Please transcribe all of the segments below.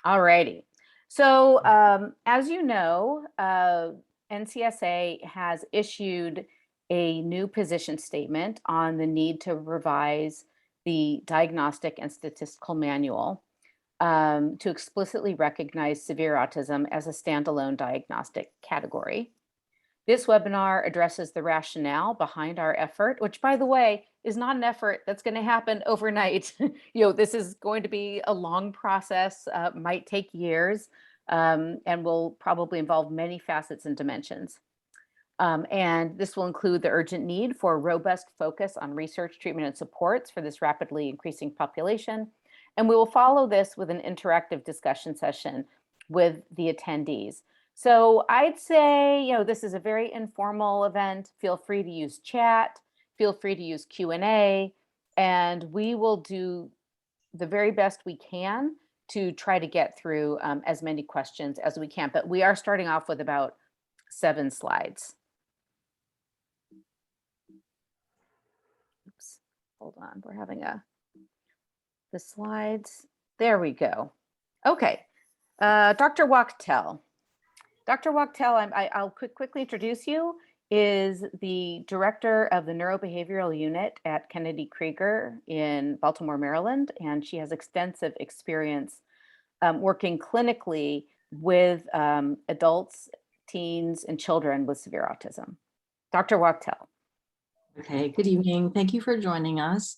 All righty. So, as you know, NCSA has issued a new position statement on the need to revise the Diagnostic and Statistical Manual to explicitly recognize severe autism as a standalone diagnostic category. This webinar addresses the rationale behind our effort, which, by the way, is not an effort that's going to happen overnight. This is going to be a long process, might take years, and will probably involve many facets and dimensions. And this will include the urgent need for a robust focus on research, treatment, and supports for this rapidly increasing population. And we will follow this with an interactive discussion session with the attendees. So I'd say, this is a very informal event. Feel free to use chat, feel free to use Q&A, and we will do the very best we can to try to get through as many questions as we can. But we are starting off with about 7 slides. Oops, hold on, we're having the slides. There we go. Okay, Dr. Wachtel. Dr. Wachtel, I'll quickly introduce you, is the director of the Neurobehavioral Unit at Kennedy Krieger in Baltimore, Maryland, and she has extensive experience working clinically with adults, teens, and children with severe autism. Dr. Wachtel. Okay, good evening. Thank you for joining us.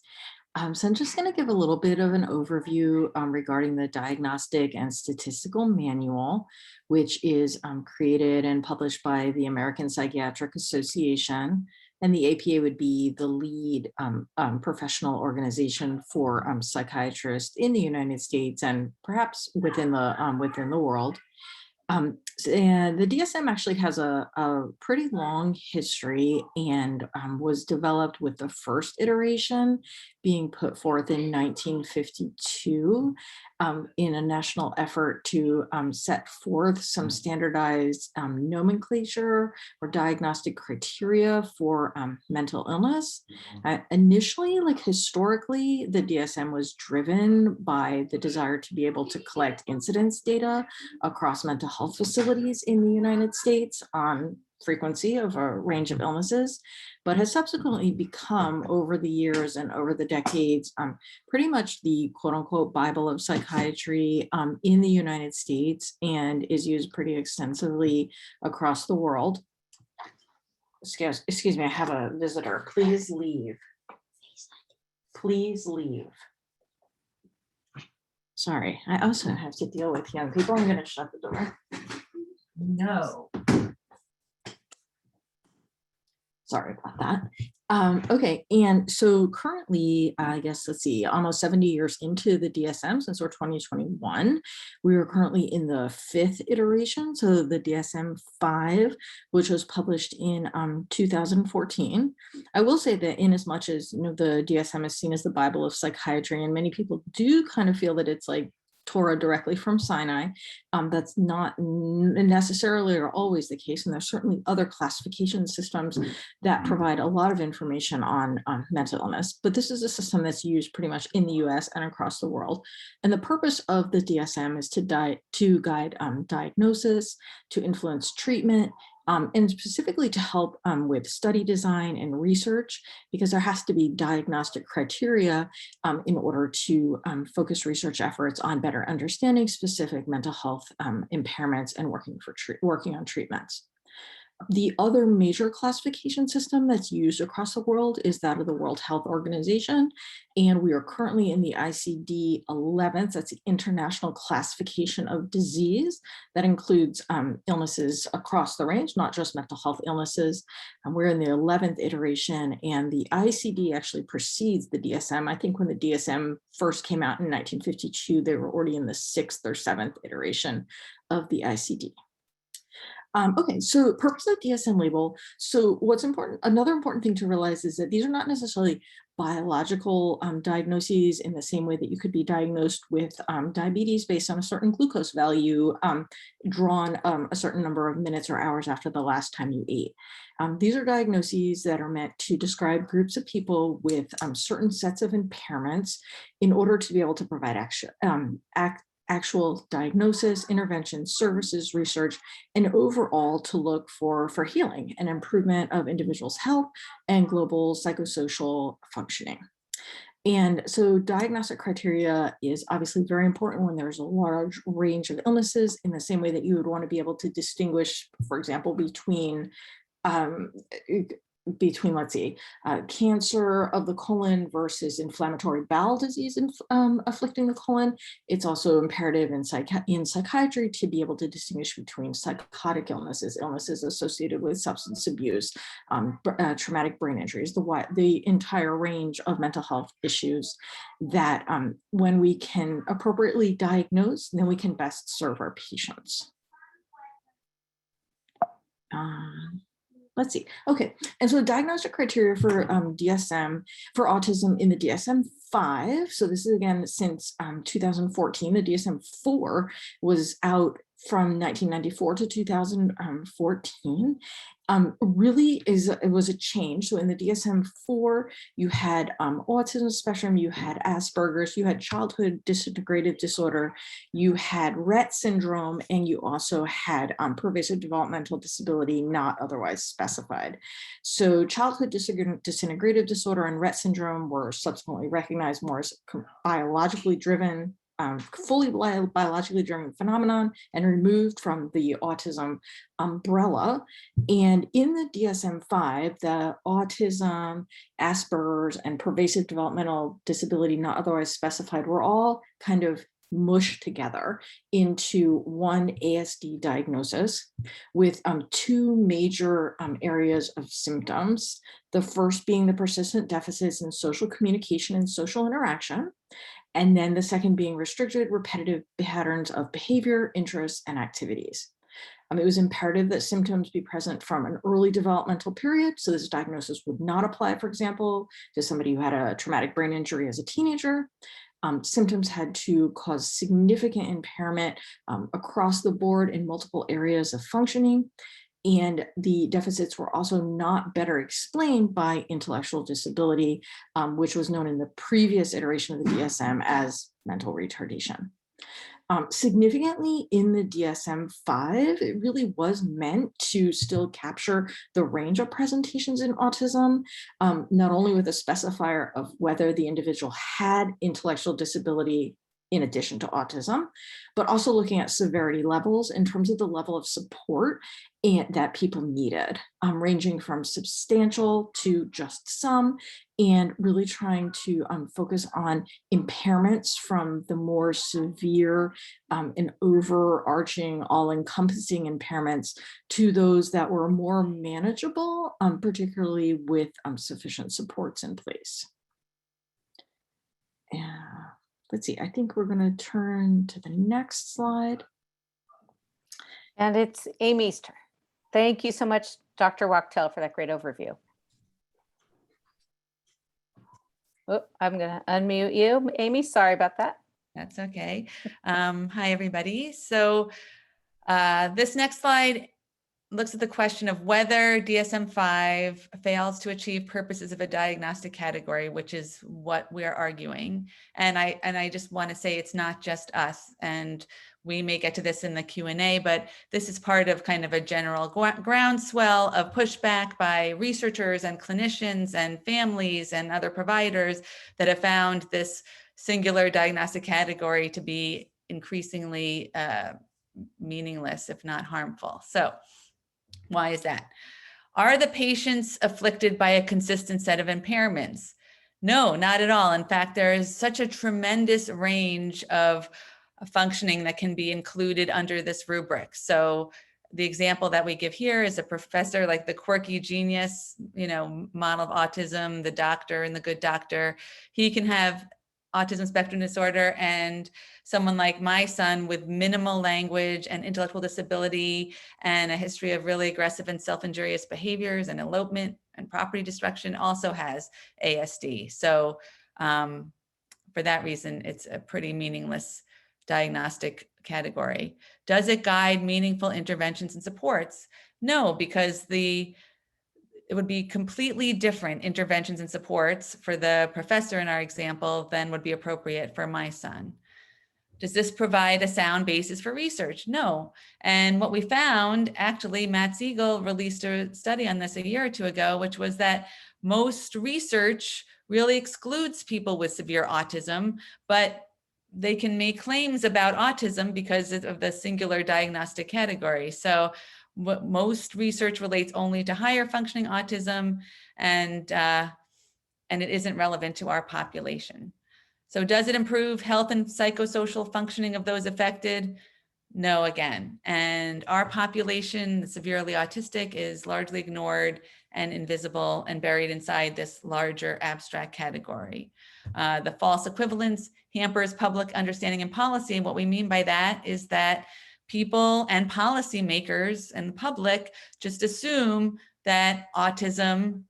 So I'm just going to give a little bit of an overview regarding the Diagnostic and Statistical Manual, which is created and published by the American Psychiatric Association. And the APA would be the lead professional organization for psychiatrists in the United States and perhaps within the world. And the DSM actually has a pretty long history and was developed with the first iteration being put forth in 1952 in a national effort to set forth some standardized nomenclature or diagnostic criteria for mental illness. Initially, historically, the DSM was driven by the desire to be able to collect incidence data across mental health facilities in the United States on frequency of a range of illnesses, but has subsequently become, over the years and over the decades, pretty much the quote unquote Bible of psychiatry in the United States and is used pretty extensively across the world. Excuse me, I have a visitor. Please leave. Please leave. Sorry, I also have to deal with young people. I'm going to shut the door. No. Sorry about that. Okay, and so currently, I guess, let's see, almost 70 years into the DSM, since we're 2021, we are currently in the 5th iteration, so the DSM-5, which was published in 2014. I will say that in as much as the DSM is seen as the Bible of psychiatry, and many people do kind of feel that it's like Torah directly from Sinai. That's not necessarily or always the case, and there's certainly other classification systems that provide a lot of information on mental illness, but this is a system that's used pretty much in the US and across the world. And the purpose of the DSM is to guide diagnosis, to influence treatment, and specifically to help with study design and research, because there has to be diagnostic criteria in order to focus research efforts on better understanding specific mental health impairments and working on treatments. The other major classification system that's used across the world is that of the World Health Organization, and we are currently in the ICD-11th, that's the International Classification of Disease. That includes illnesses across the range, not just mental health illnesses. We're in the 11th iteration, and the ICD actually precedes the DSM. I think when the DSM first came out in 1952, they were already in the 6th or 7th iteration of the ICD. Okay, so purpose of DSM label. So what's important, another important thing to realize is that these are not necessarily biological diagnoses in the same way that you could be diagnosed with diabetes based on a certain glucose value drawn a certain number of minutes or hours after the last time you ate. These are diagnoses that are meant to describe groups of people with certain sets of impairments in order to be able to provide actual diagnosis, intervention, services, research, and overall to look for healing and improvement of individuals' health and global psychosocial functioning. And so diagnostic criteria is obviously very important when there's a large range of illnesses, in the same way that you would want to be able to distinguish, for example, um, let's see, cancer of the colon versus inflammatory bowel disease afflicting the colon. It's also imperative in psychiatry to be able to distinguish between psychotic illnesses, illnesses associated with substance abuse, traumatic brain injuries, the entire range of mental health issues that when we can appropriately diagnose, then we can best serve our patients. Let's see. Okay. And so diagnostic criteria for DSM, for autism in the DSM-5. So this is again since 2014. The DSM-4 was out from 1994 to 2014. Really it was a change. So in the DSM-4, you had autism spectrum, you had Asperger's, you had childhood disintegrative disorder, you had Rett syndrome, and you also had pervasive developmental disability not otherwise specified. So childhood disintegrative disorder and Rett syndrome were subsequently recognized more as biologically driven, fully biologically driven phenomenon, and removed from the autism umbrella. And in the DSM-5, the autism, Asperger's, and pervasive developmental disability not otherwise specified were all kind of mushed together into one ASD diagnosis with two major areas of symptoms. The first being the persistent deficits in social communication and social interaction, and then the second being restricted, repetitive patterns of behavior, interests, and activities. It was imperative that symptoms be present from an early developmental period. So this diagnosis would not apply, for example, to somebody who had a traumatic brain injury as a teenager. Symptoms had to cause significant impairment across the board in multiple areas of functioning. And the deficits were also not better explained by intellectual disability, which was known in the previous iteration of the DSM as mental retardation. Significantly in the DSM-5, it really was meant to still capture the range of presentations in autism, not only with a specifier of whether the individual had intellectual disability in addition to autism, but also looking at severity levels in terms of the level of support that people needed, ranging from substantial to just some, and really trying to focus on impairments from the more severe and overarching, all-encompassing impairments to those that were more manageable, particularly with sufficient supports in place. Yeah. Let's see, I think we're going to turn to the next slide. And it's Amy's turn. Thank you so much, Dr. Wachtel, for that great overview. Oh, I'm going to unmute you, Amy. Sorry about that. That's okay. Hi, everybody. So this next slide looks at the question of whether DSM-5 fails to achieve purposes of a diagnostic category, which is what we're arguing. And I just want to say it's not just us, and we may get to this in the Q&A, but this is part of kind of a general groundswell of pushback by researchers and clinicians and families and other providers that have found this singular diagnostic category to be increasingly meaningless, if not harmful. So why is that? Are the patients afflicted by a consistent set of impairments? No, not at all. In fact, there is such a tremendous range of functioning that can be included under this rubric. So the example that we give here is a professor like the quirky genius, model of autism, the doctor and the good doctor. He can have autism spectrum disorder, and someone like my son with minimal language and intellectual disability and a history of really aggressive and self-injurious behaviors and elopement and property destruction also has ASD. So for that reason, it's a pretty meaningless diagnostic category. Does it guide meaningful interventions and supports? No, because it would be completely different interventions and supports for the professor in our example than would be appropriate for my son. Does this provide a sound basis for research? No. And what we found, actually, Matt Siegel released a study on this a year or two ago, which was that most research really excludes people with severe autism, but they can make claims about autism because of the singular diagnostic category. So what most research relates only to higher functioning autism, and it isn't relevant to our population. So does it improve health and psychosocial functioning of those affected? No, again. And our population, severely autistic, is largely ignored and invisible and buried inside this larger abstract category. The false equivalence hampers public understanding and policy. And what we mean by that is that people and policymakers and the public just assume that autism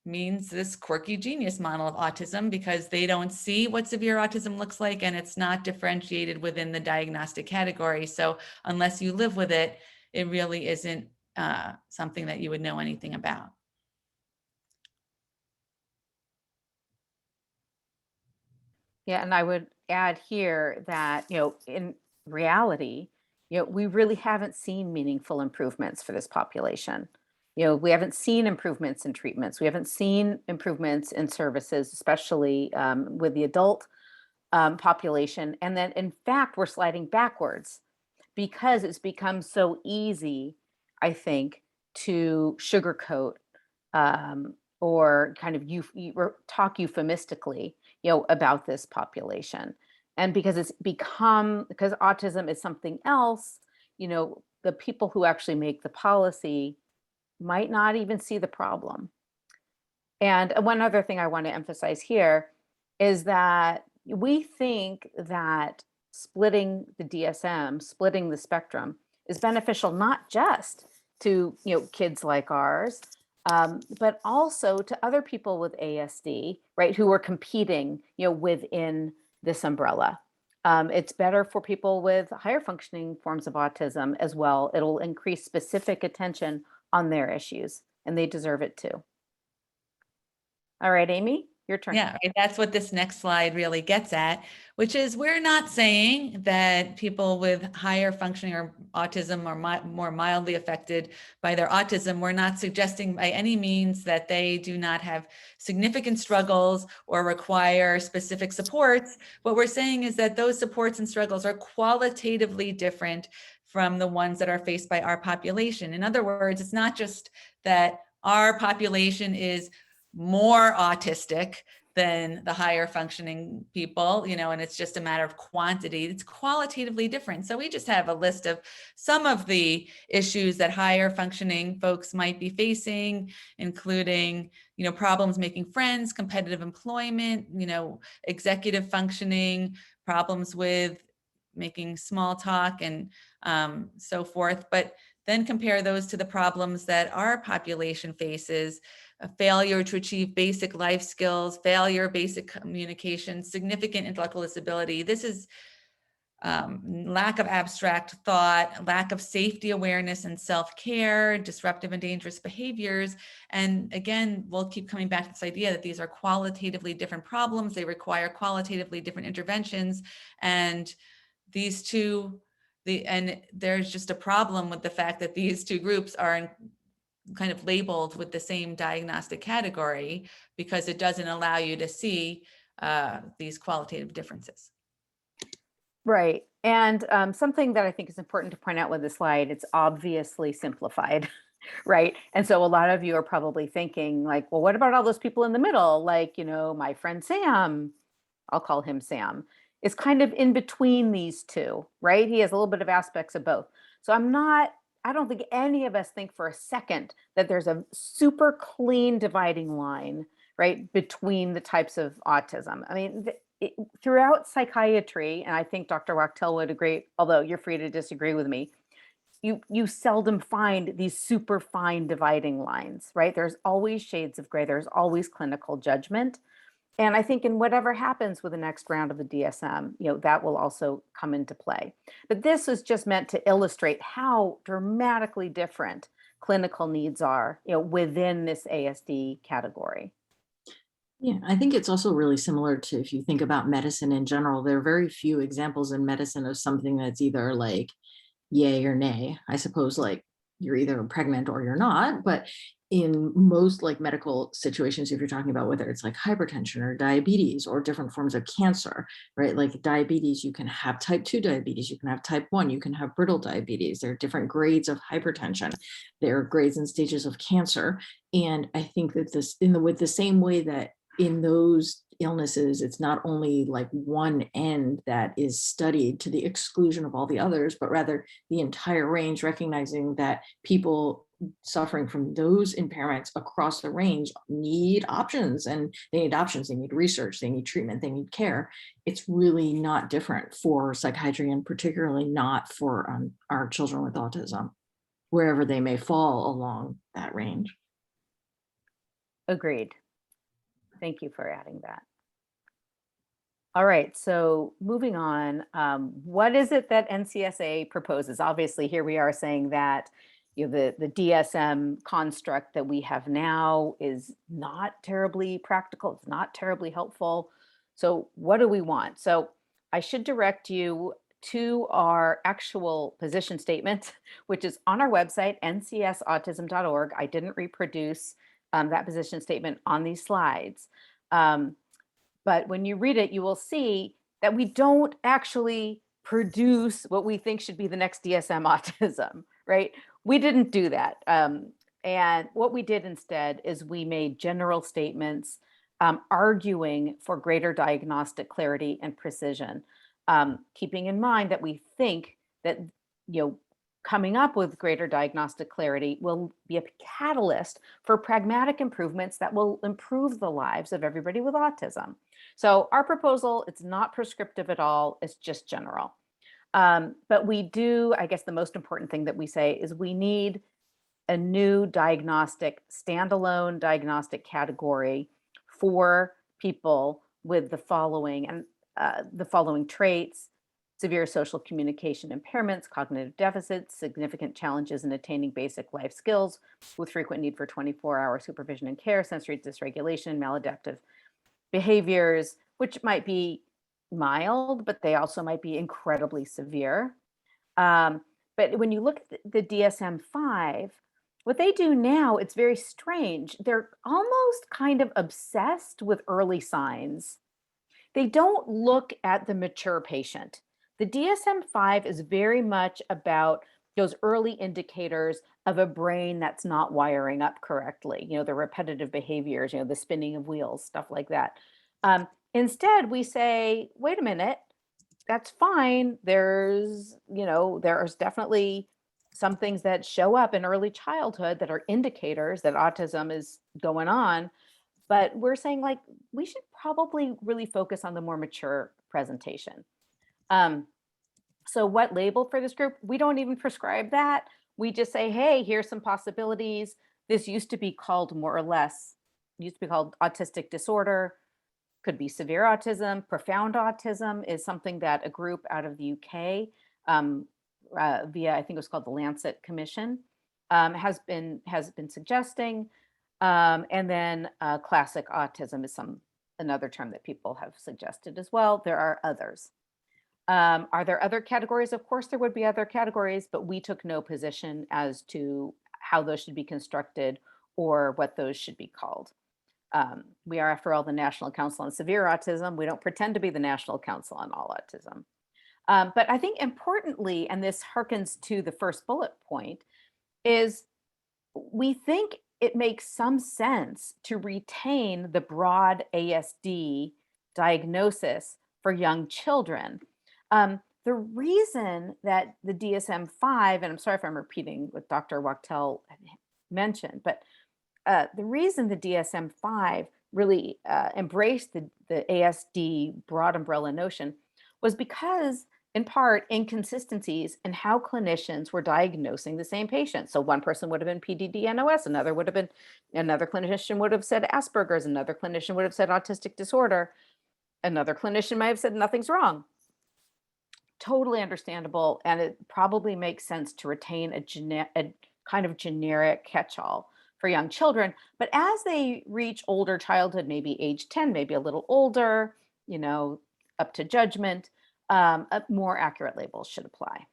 means this quirky genius model of autism because they don't see what severe autism looks like, and it's not differentiated within the diagnostic category. So unless you live with it, it really isn't something that you would know anything about. Yeah, and I would add here that, in reality, we really haven't seen meaningful improvements for this population. We haven't seen improvements in treatments. We haven't seen improvements in services, especially with the adult population. And then, in fact, we're sliding backwards because it's become so easy, I think, to sugarcoat or kind of talk euphemistically, about this population. And because because autism is something else, the people who actually make the policy might not even see the problem. And one other thing I want to emphasize here is that we think that splitting the DSM, splitting the spectrum, is beneficial not just to kids like ours, but also to other people with ASD, right, who are competing within this umbrella. It's better for people with higher functioning forms of autism as well. It'll increase specific attention on their issues, and they deserve it too. All right, Amy, your turn. Yeah, right. That's what this next slide really gets at, which is we're not saying that people with higher functioning or autism are more mildly affected by their autism. We're not suggesting by any means that they do not have significant struggles or require specific supports. What we're saying is that those supports and struggles are qualitatively different from the ones that are faced by our population. In other words, it's not just that our population is more autistic than the higher functioning people, and it's just a matter of quantity. It's qualitatively different. So we just have a list of some of the issues that higher functioning folks might be facing, including, problems making friends, competitive employment, executive functioning, problems with making small talk and so forth. But then compare those to the problems that our population faces: a failure to achieve basic life skills, failure, basic communication, significant intellectual disability. This is lack of abstract thought, lack of safety awareness and self-care, disruptive and dangerous behaviors. And again, we'll keep coming back to this idea that these are qualitatively different problems. They require qualitatively different interventions. And these two, and there's just a problem with the fact that these two groups are kind of labeled with the same diagnostic category because it doesn't allow you to see these qualitative differences. Right. And something that I think is important to point out with this slide, it's obviously simplified, right? And so a lot of you are probably thinking like, well, what about all those people in the middle? Like, my friend Sam, I'll call him Sam, is kind of in between these two, right? He has a little bit of aspects of both. So I don't think any of us think for a second that there's a super clean dividing line, right, between the types of autism. I mean, throughout psychiatry, and I think Dr. Wachtel would agree, although you're free to disagree with me, you seldom find these super fine dividing lines, right? There's always shades of gray. There's always clinical judgment. And I think in whatever happens with the next round of the DSM, that will also come into play. But this is just meant to illustrate how dramatically different clinical needs are, within this ASD category. Yeah, I think it's also really similar to if you think about medicine in general, there are very few examples in medicine of something that's either like yay or nay. I suppose like you're either pregnant or you're not, but in most like medical situations, if you're talking about whether it's like hypertension or diabetes or different forms of cancer, right? Like diabetes, you can have type 2 diabetes, you can have type 1, you can have brittle diabetes. There are different grades of hypertension. There are grades and stages of cancer. And I think that this with the same way that in those illnesses, it's not only like one end that is studied to the exclusion of all the others, but rather the entire range, recognizing that people suffering from those impairments across the range need options, and they need options, they need research, they need treatment, they need care. It's really not different for psychiatry, and particularly not for our children with autism, wherever they may fall along that range. Agreed. Thank you for adding that. All right, so moving on, what is it that NCSA proposes? Obviously, here we are saying that the DSM construct that we have now is not terribly practical, it's not terribly helpful. So what do we want? So I should direct you to our actual position statement, which is on our website, ncsautism.org. I didn't reproduce that position statement on these slides. But when you read it, you will see that we don't actually produce what we think should be the next DSM autism, right? We didn't do that. And what we did instead is we made general statements arguing for greater diagnostic clarity and precision, keeping in mind that we think that, coming up with greater diagnostic clarity will be a catalyst for pragmatic improvements that will improve the lives of everybody with autism. So our proposal, it's not prescriptive at all, it's just general. But we do, I guess the most important thing that we say is we need a new standalone diagnostic category for people with the following traits: severe social communication impairments, cognitive deficits, significant challenges in attaining basic life skills with frequent need for 24-hour supervision and care, sensory dysregulation, maladaptive behaviors, which might be mild, but they also might be incredibly severe. But when you look at the DSM-5, what they do now, it's very strange. They're almost kind of obsessed with early signs. They don't look at the mature patient. The DSM-5 is very much about those early indicators of a brain that's not wiring up correctly, the repetitive behaviors, the spinning of wheels, stuff like that. Instead, we say, wait a minute, that's fine. There's definitely some things that show up in early childhood that are indicators that autism is going on. But we're saying, like, we should probably really focus on the more mature presentation. So what label for this group? We don't even prescribe that. We just say, hey, here's some possibilities. This used to be called autistic disorder, could be severe autism. Profound autism is something that a group out of the UK via, I think it was called the Lancet Commission, has been suggesting. And then classic autism is another term that people have suggested as well. There are others. Are there other categories? Of course, there would be other categories, but we took no position as to how those should be constructed or what those should be called. We are, after all, the National Council on Severe Autism. We don't pretend to be the National Council on all autism. But I think importantly, and this harkens to the first bullet point, is we think it makes some sense to retain the broad ASD diagnosis for young children. The reason that the DSM-5, and I'm sorry if I'm repeating what Dr. Wachtel mentioned, but the reason the DSM-5 really embraced the ASD broad umbrella notion was because, in part, inconsistencies in how clinicians were diagnosing the same patient. So one person would have been PDD-NOS, another clinician would have said Asperger's, another clinician would have said autistic disorder, another clinician might have said nothing's wrong. Totally understandable, and it probably makes sense to retain a kind of generic catch-all for young children. But as they reach older childhood, maybe age 10, maybe a little older, up to judgment, more accurate labels should apply.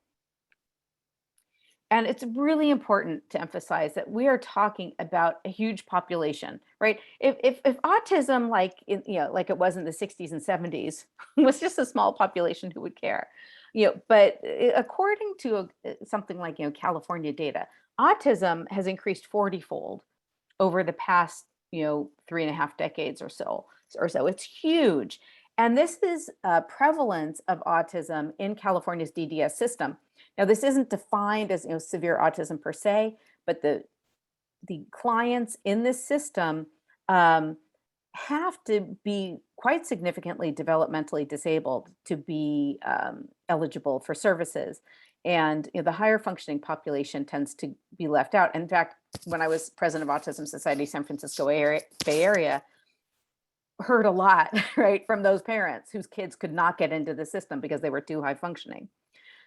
And it's really important to emphasize that we are talking about a huge population, right? If autism, like like it was in the 60s and 70s, was just a small population, who would care? But according to something like California data, autism has increased 40-fold over the past 3.5 decades or so. It's huge, and this is prevalence of autism in California's DDS system. Now, this isn't defined as severe autism per se, but the clients in this system have to be quite significantly developmentally disabled to be eligible for services. And the higher functioning population tends to be left out. In fact, when I was president of Autism Society San Francisco Bay Area, heard a lot, right, from those parents whose kids could not get into the system because they were too high functioning.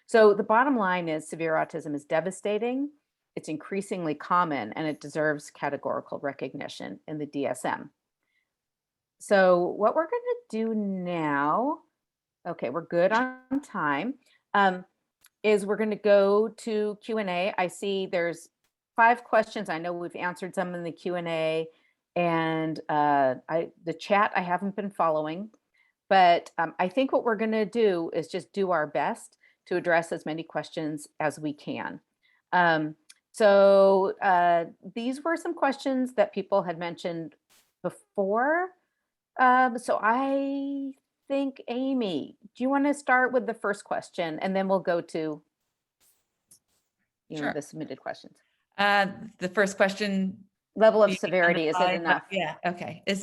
So the bottom line is severe autism is devastating, it's increasingly common, and it deserves categorical recognition in the DSM. So what we're going to do now, okay, we're good on time, is we're going to go to Q&A. I see there's 5 questions. I know we've answered some in the Q&A, and the chat I haven't been following, but I think what we're going to do is just do our best to address as many questions as we can. So these were some questions that people had mentioned before. So I think, Amy, do you want to start with the first question, and then we'll go to Sure. the submitted questions? The first question, level of severity, is it enough? Yeah, okay. Is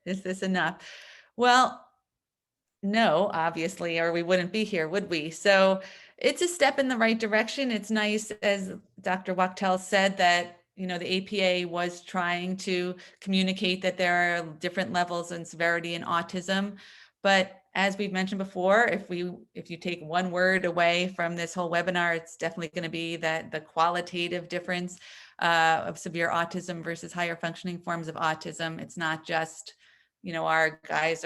this enough? Well, no, obviously, or we wouldn't be here, would we? So it's a step in the right direction. It's nice, as Dr. Wachtel said, that the APA was trying to communicate that there are different levels and severity in autism. But as we've mentioned before, if you take one word away from this whole webinar, it's definitely going to be that the qualitative difference of severe autism versus higher functioning forms of autism. It's not just, our guys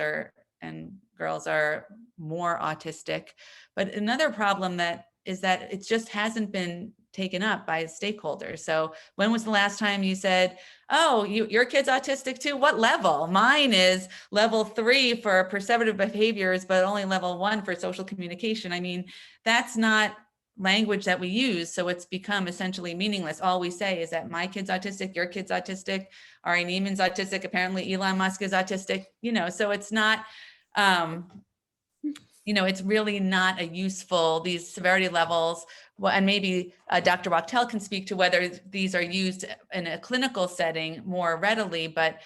and girls are more autistic. But another problem is that it just hasn't been taken up by stakeholders. So when was the last time you said, oh, your kid's autistic too? What level? Mine is level 3 for perceptive behaviors, but only level 1 for social communication. I mean, that's not language that we use. So it's become essentially meaningless. All we say is that my kid's autistic, your kid's autistic, Ari Neiman's autistic, apparently Elon Musk is autistic, so it's not, it's really not a useful, these severity levels. Well, and maybe Dr. Wachtel can speak to whether these are used in a clinical setting more readily, but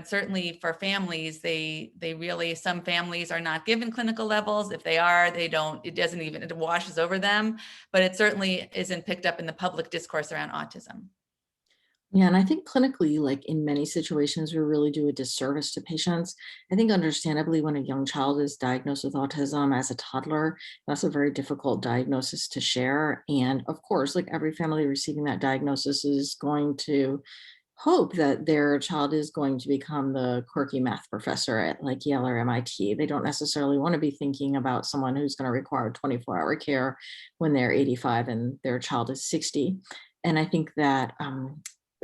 certainly for families, they really, some families are not given clinical levels. If they are, it washes over them, but it certainly isn't picked up in the public discourse around autism. Yeah, and I think clinically, like in many situations, we really do a disservice to patients. I think understandably, when a young child is diagnosed with autism as a toddler, that's a very difficult diagnosis to share. And of course, like every family receiving that diagnosis is going to hope that their child is going to become the quirky math professor at like Yale or MIT. They don't necessarily want to be thinking about someone who's going to require 24-hour care when they're 85 and their child is 60. And I think that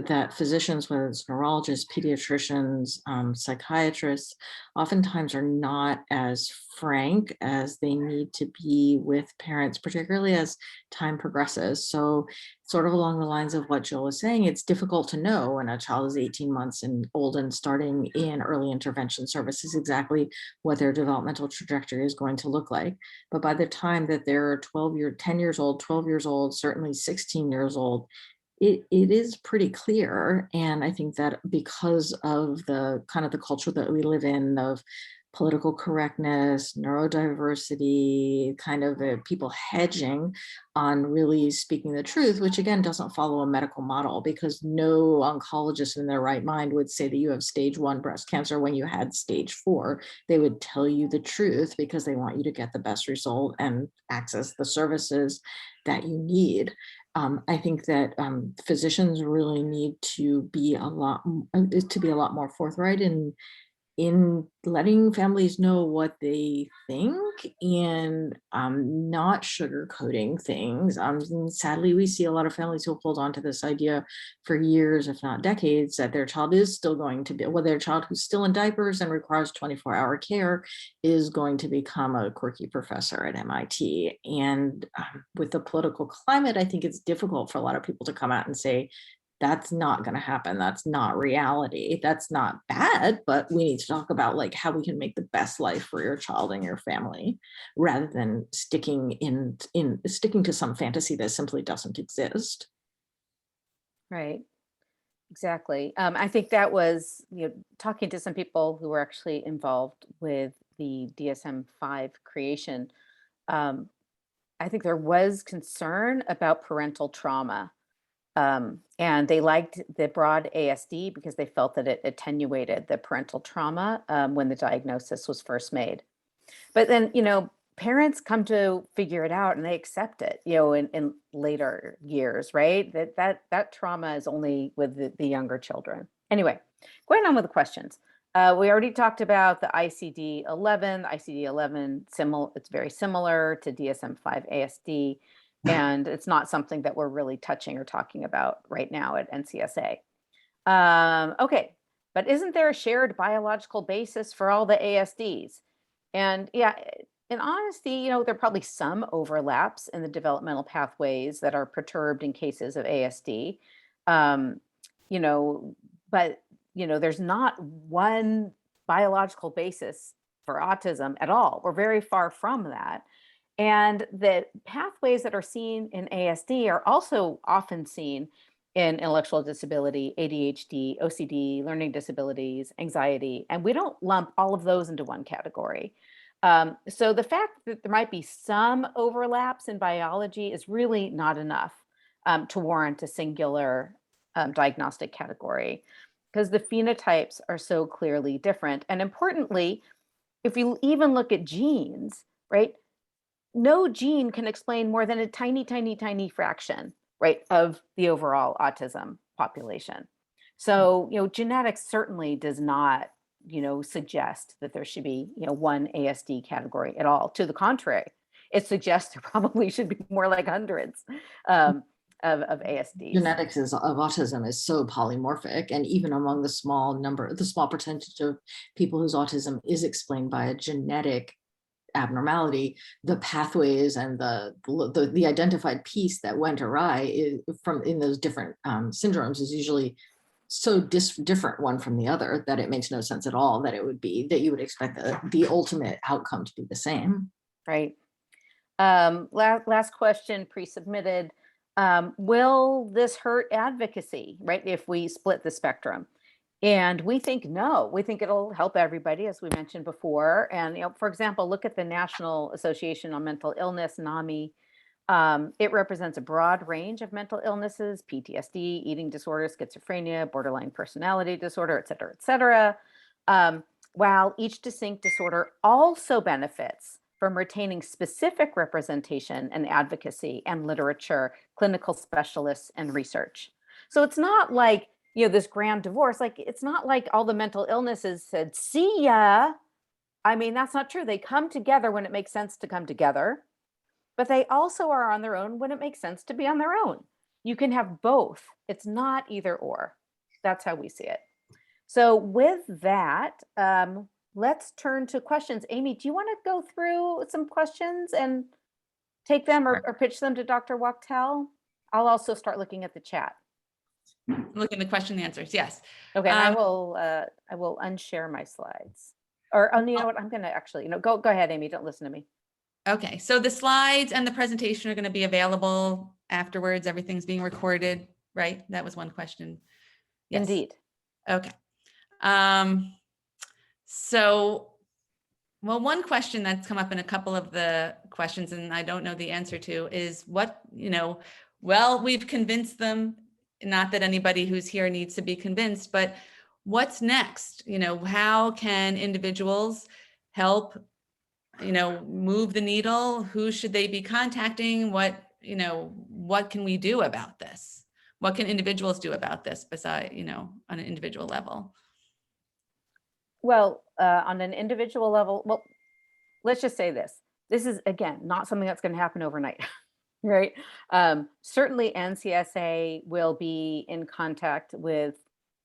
that physicians, whether it's neurologists, pediatricians, psychiatrists, oftentimes are not as frank as they need to be with parents, particularly as time progresses. So sort of along the lines of what Jill was saying, it's difficult to know when a child is 18 months and old and starting in early intervention services exactly what their developmental trajectory is going to look like. But by the time that they're 10 years old, 12 years old, certainly 16 years old, it is pretty clear. And I think that because of the kind of the culture that we live in of political correctness, neurodiversity, kind of people hedging on really speaking the truth, which again doesn't follow a medical model, because no oncologist in their right mind would say that you have stage 1 breast cancer when you had stage 4. They would tell you the truth because they want you to get the best result and access the services that you need. I think that physicians really need to be a lot more forthright in letting families know what they think and not sugarcoating things. And sadly, we see a lot of families who hold on to this idea for years, if not decades, that their child is still going to be, well, their child who's still in diapers and requires 24-hour care is going to become a quirky professor at MIT. And with the political climate, I think it's difficult for a lot of people to come out and say, that's not going to happen. That's not reality. That's not bad, but we need to talk about like how we can make the best life for your child and your family, rather than sticking to some fantasy that simply doesn't exist. Right. Exactly. I think that was, talking to some people who were actually involved with the DSM-5 creation. I think there was concern about parental trauma. And they liked the broad ASD because they felt that it attenuated the parental trauma when the diagnosis was first made. But then, parents come to figure it out and they accept it, in later years, right? That trauma is only with the younger children. Anyway, going on with the questions. We already talked about the ICD-11. The ICD-11, it's very similar to DSM-5 ASD. And it's not something that we're really touching or talking about right now at NCSA. Okay, but isn't there a shared biological basis for all the ASDs? And yeah, in honesty, there are probably some overlaps in the developmental pathways that are perturbed in cases of ASD. But there's not one biological basis for autism at all. We're very far from that. And the pathways that are seen in ASD are also often seen in intellectual disability, ADHD, OCD, learning disabilities, anxiety, and we don't lump all of those into one category. So the fact that there might be some overlaps in biology is really not enough to warrant a singular diagnostic category, because the phenotypes are so clearly different. And importantly, if you even look at genes, right? No gene can explain more than a tiny, tiny, tiny fraction, right, of the overall autism population. So, genetics certainly does not, suggest that there should be, one ASD category at all. To the contrary, it suggests there probably should be more like hundreds of ASDs. Genetics of autism is so polymorphic, and even among the small percentage of people whose autism is explained by a genetic abnormality, the pathways and the identified piece that went awry in those different syndromes is usually so different one from the other that it makes no sense at all that you would expect the ultimate outcome to be the same. Right. Last question pre-submitted. Will this hurt advocacy, right, if we split the spectrum? And we think no. We think it'll help everybody, as we mentioned before. And for example, look at the National Association on Mental Illness, NAMI. It represents a broad range of mental illnesses: PTSD, eating disorder, schizophrenia, borderline personality disorder, et cetera, et cetera. While each distinct disorder also benefits from retaining specific representation and advocacy and literature, clinical specialists, and research. So it's not like, this grand divorce, like it's not like all the mental illnesses said, see ya. I mean, that's not true. They come together when it makes sense to come together, but they also are on their own when it makes sense to be on their own. You can have both. It's not either or. That's how we see it. So with that, let's turn to questions. Amy, do you want to go through some questions and take them or pitch them to Dr. Wachtel? I'll also start looking at the chat. Look at the question and answers. Yes. Okay. I will unshare my slides. Or you know what? I'm going to actually, go ahead, Amy. Don't listen to me. Okay. So the slides and the presentation are going to be available afterwards. Everything's being recorded, right? That was one question. Yes. Indeed. Okay. So Well, one question that's come up in a couple of the questions, and I don't know the answer to, is what, well, we've convinced them, not that anybody who's here needs to be convinced, but what's next? How can individuals help, move the needle? Who should they be contacting? What can we do about this? What can individuals do about this besides, on an individual level? Well, on an individual level, well, let's just say this. This is, again, not something that's going to happen overnight, right? Certainly NCSA will be in contact with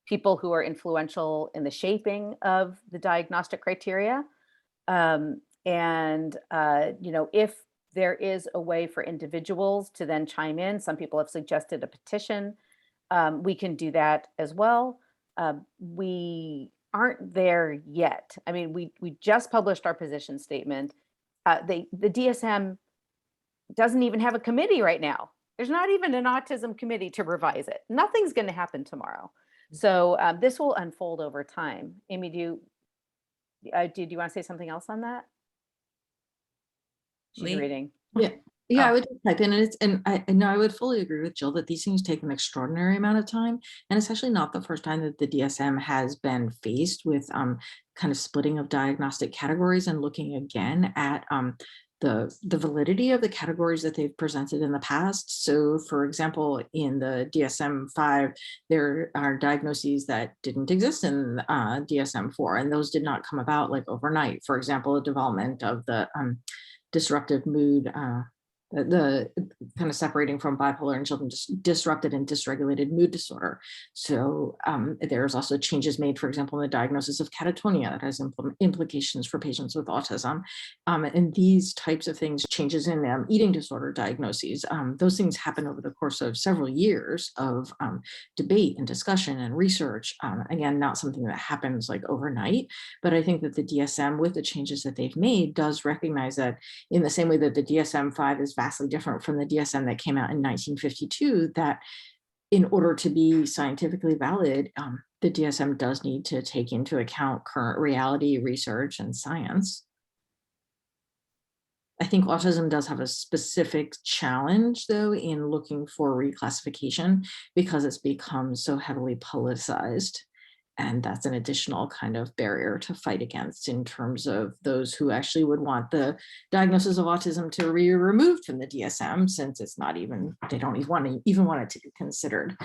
people who are influential in the shaping of the diagnostic criteria. If there is a way for individuals to then chime in, some people have suggested a petition. We can do that as well. We aren't there yet. I mean, we just published our position statement. The DSM doesn't even have a committee right now. There's not even an autism committee to revise it. Nothing's going to happen tomorrow. So this will unfold over time. Amy, did you want to say something else on that? She's reading. Yeah, Oh. I would just type in, and I know I would fully agree with Jill that these things take an extraordinary amount of time, and it's actually not the first time that the DSM has been faced with kind of splitting of diagnostic categories and looking again at the validity of the categories that they've presented in the past. So, for example, in the DSM-5, there are diagnoses that didn't exist in DSM-4, and those did not come about like overnight. For example, the development of the disruptive mood, the kind of separating from bipolar in children, disrupted and dysregulated mood disorder. So there's also changes made, for example, in the diagnosis of catatonia that has implications for patients with autism. And these types of things, changes in eating disorder diagnoses, those things happen over the course of several years of debate and discussion and research. Again, not something that happens like overnight, but I think that the DSM, with the changes that they've made, does recognize that in the same way that the DSM-5 is vastly different from the DSM that came out in 1952, that in order to be scientifically valid, the DSM does need to take into account current reality, research, and science. I think autism does have a specific challenge, though, in looking for reclassification because it's become so heavily politicized. And that's an additional kind of barrier to fight against in terms of those who actually would want the diagnosis of autism to be removed from the DSM, since it's not even, they don't even want it to be considered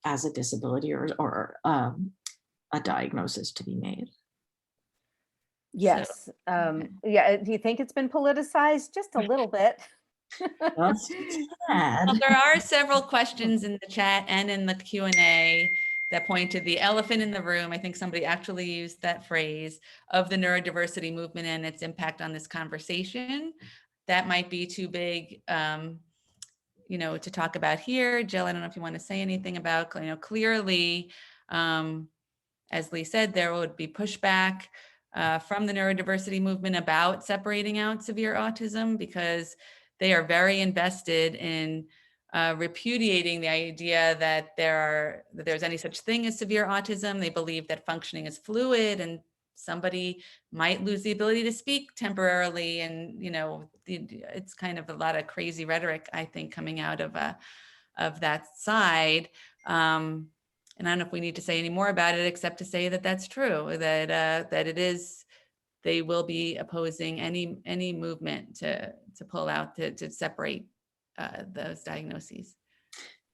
as a disability or a diagnosis to be made. Yes. Yeah. Do you think it's been politicized? Just a little bit. That's sad. Well, there are several questions in the chat and in the Q&A that point to the elephant in the room. I think somebody actually used that phrase of the neurodiversity movement and its impact on this conversation. That might be too big, to talk about here. Jill, I don't know if you want to say anything about, clearly, as Lee said, there would be pushback from the neurodiversity movement about separating out severe autism because they are very invested in repudiating the idea that there's any such thing as severe autism. They believe that functioning is fluid and somebody might lose the ability to speak temporarily. And, it's kind of a lot of crazy rhetoric, I think, coming out of that side. And I don't know if we need to say any more about it, except to say that that's true, that it is, they will be opposing any movement to pull out, to separate those diagnoses.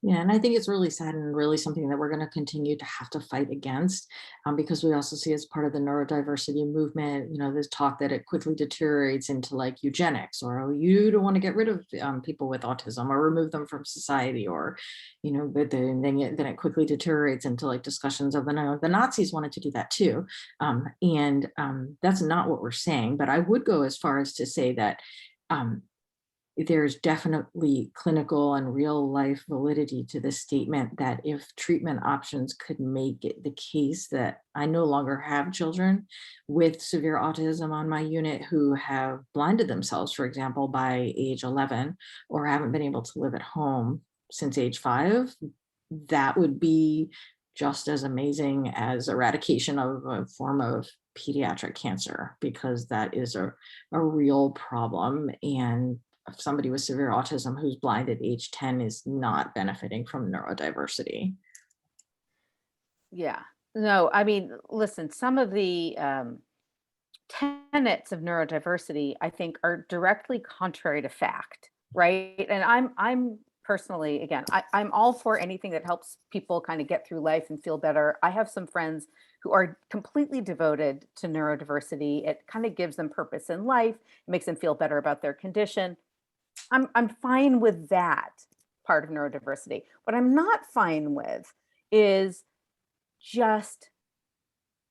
Yeah, and I think it's really sad and really something that we're going to continue to have to fight against because we also see as part of the neurodiversity movement, this talk that it quickly deteriorates into like eugenics, or oh, you don't want to get rid of people with autism or remove them from society, or, but then it quickly deteriorates into like discussions of the Nazis wanted to do that too. And that's not what we're saying, but I would go as far as to say that there's definitely clinical and real life validity to the statement that if treatment options could make it the case that I no longer have children with severe autism on my unit who have blinded themselves, for example, by age 11, or haven't been able to live at home since age 5, that would be just as amazing as eradication of a form of pediatric cancer, because that is a real problem. And if somebody with severe autism who's blind at age 10 is not benefiting from neurodiversity. Yeah. No, I mean, listen, some of the tenets of neurodiversity, I think, are directly contrary to fact, right? And I'm personally, again, I'm all for anything that helps people kind of get through life and feel better. I have some friends who are completely devoted to neurodiversity. It kind of gives them purpose in life, it makes them feel better about their condition. I'm fine with that part of neurodiversity. What I'm not fine with is just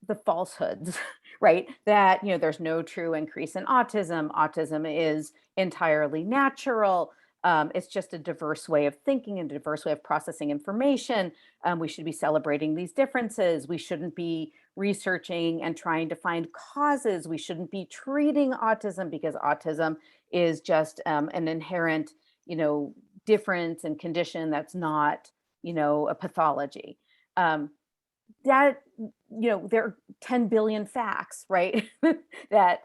the falsehoods, right? That, there's no true increase in autism. Autism is entirely natural. It's just a diverse way of thinking and a diverse way of processing information. We should be celebrating these differences. We shouldn't be researching and trying to find causes. We shouldn't be treating autism because autism is just an inherent, difference and condition that's not, a pathology. That, there are 10 billion facts, right, that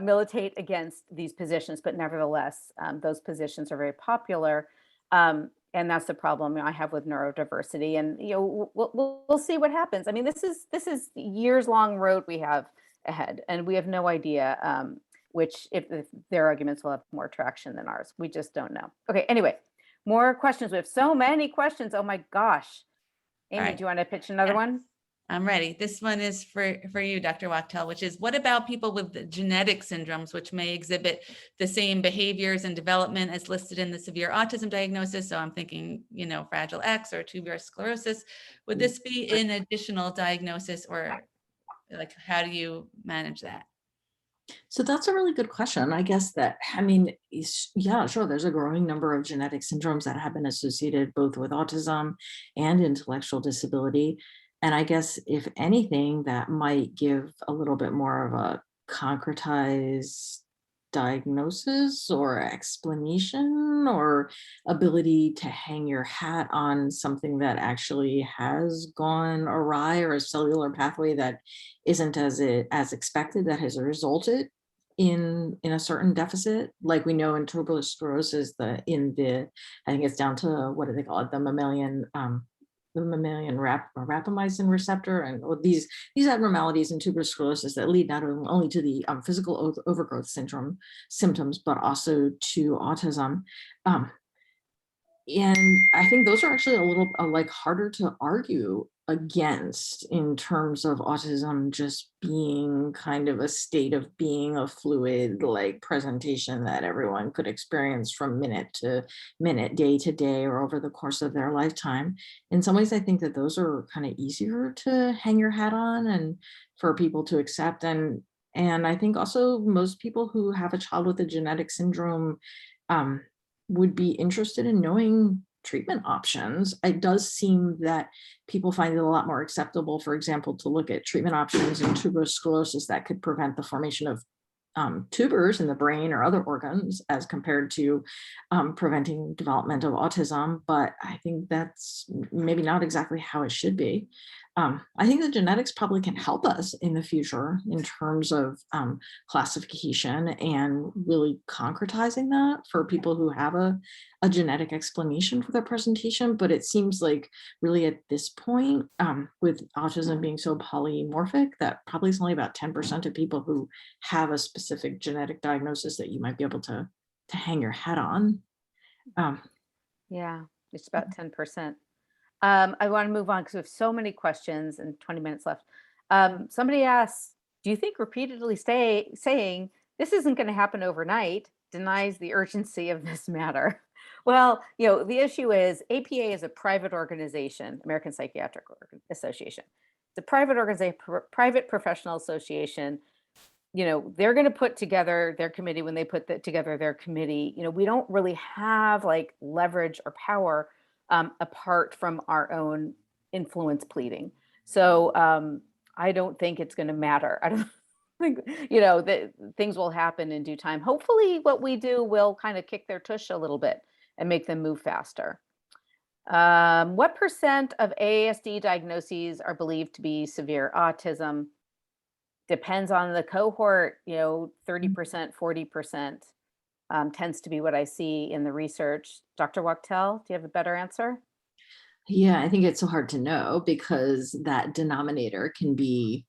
militate against these positions, but nevertheless, those positions are very popular. And that's the problem I have with neurodiversity. And, we'll see what happens. I mean, this is years long road we have ahead, and we have no idea which, if their arguments will have more traction than ours. We just don't know. Okay, anyway, more questions. We have so many questions. Oh my gosh. Amy, right. do you want to pitch another one? I'm ready. This one is for you, Dr. Wachtel, which is, what about people with genetic syndromes, which may exhibit the same behaviors and development as listed in the severe autism diagnosis? So I'm thinking, Fragile X or tuberous sclerosis. Would this be an additional diagnosis, or like, how do you manage that? So that's a really good question. I guess that, yeah, sure. There's a growing number of genetic syndromes that have been associated both with autism and intellectual disability. And I guess, if anything, that might give a little bit more of a concretized diagnosis or explanation or ability to hang your hat on something that actually has gone awry, or a cellular pathway that isn't as expected, that has resulted in a certain deficit. Like we know in tuberous sclerosis, I think it's down to, what do they call it, the mammalian rapamycin receptor, and these abnormalities in tuberous sclerosis that lead not only to the physical overgrowth syndrome symptoms, but also to autism. And I think those are actually a little like harder to argue against, in terms of autism just being kind of a state of being, a fluid like presentation that everyone could experience from minute to minute, day to day, or over the course of their lifetime. In some ways, I think that those are kind of easier to hang your hat on and for people to accept. And I think also most people who have a child with a genetic syndrome would be interested in knowing treatment options. It does seem that people find it a lot more acceptable, for example, to look at treatment options in tuberous sclerosis that could prevent the formation of tubers in the brain or other organs, as compared to preventing development of autism. But I think that's maybe not exactly how it should be. I think the genetics probably can help us in the future in terms of classification and really concretizing that for people who have a genetic explanation for their presentation. But it seems like really at this point, with autism being so polymorphic, that probably it's only about 10% of people who have a specific genetic diagnosis that you might be able to hang your hat on. Yeah, it's about 10%. I want to move on because we have so many questions and 20 minutes left. Somebody asks, do you think repeatedly saying this isn't going to happen overnight denies the urgency of this matter? Well, the issue is APA is a private organization, American Psychiatric Association. It's a private organization, private professional association. They're going to put together their committee when they put together their committee. We don't really have like leverage or power apart from our own influence pleading. So I don't think it's going to matter. I don't think, that things will happen in due time. Hopefully what we do will kind of kick their tush a little bit and make them move faster. What % of ASD diagnoses are believed to be severe autism? depends on the cohort, 30%, 40% tends to be what I see in the research. Dr. Wachtel, do you have a better answer? Yeah, I think it's so hard to know because that denominator can be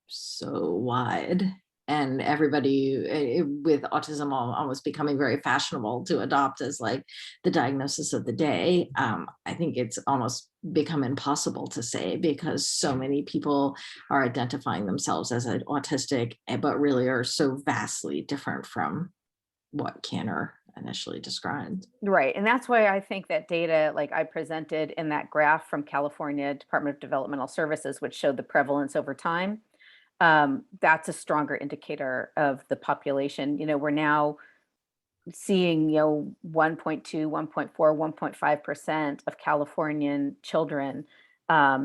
so wide, and everybody with autism almost becoming very fashionable to adopt as like the diagnosis of the day. I think it's almost become impossible to say because so many people are identifying themselves as an autistic, but really are so vastly different from what Canner initially described. Right. And that's why I think that data, like I presented in that graph from California Department of Developmental Services, which showed the prevalence over time, that's a stronger indicator of the population. We're now seeing, 1.2, 1.4, 1.5% of Californian children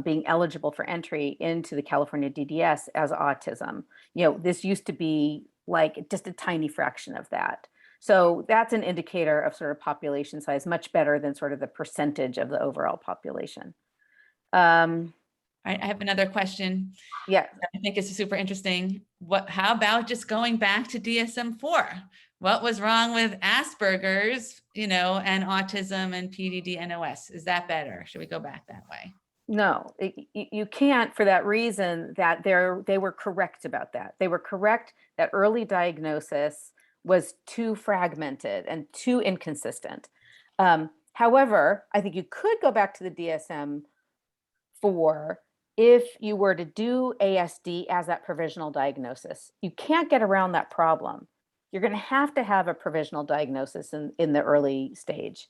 being eligible for entry into the California DDS as autism. This used to be like just a tiny fraction of that. So that's an indicator of sort of population size, much better than sort of the percentage of the overall population. All right, I have another question. Yeah. I think it's super interesting. How about just going back to DSM-4? What was wrong with Asperger's, and autism and PDD, NOS? Is that better? Should we go back that way? No, you can't, for that reason that they were correct about that. They were correct that early diagnosis was too fragmented and too inconsistent. However, I think you could go back to the DSM-4 if you were to do ASD as that provisional diagnosis. You can't get around that problem. You're going to have a provisional diagnosis in the early stage.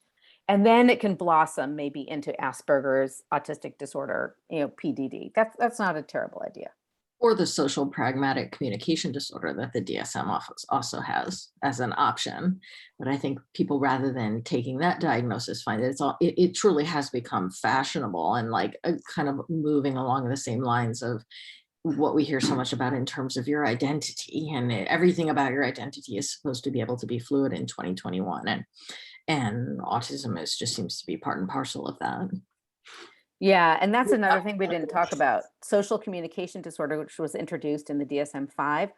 And then it can blossom maybe into Asperger's, autistic disorder, PDD. That's not a terrible idea. Or the social pragmatic communication disorder that the DSM office also has as an option. But I think people, rather than taking that diagnosis, find that it truly has become fashionable and like kind of moving along the same lines of what we hear so much about in terms of your identity, and everything about your identity is supposed to be able to be fluid in 2021. And autism just seems to be part and parcel of that. Yeah, and that's another thing we didn't talk about. Social communication disorder, which was introduced in the DSM-5,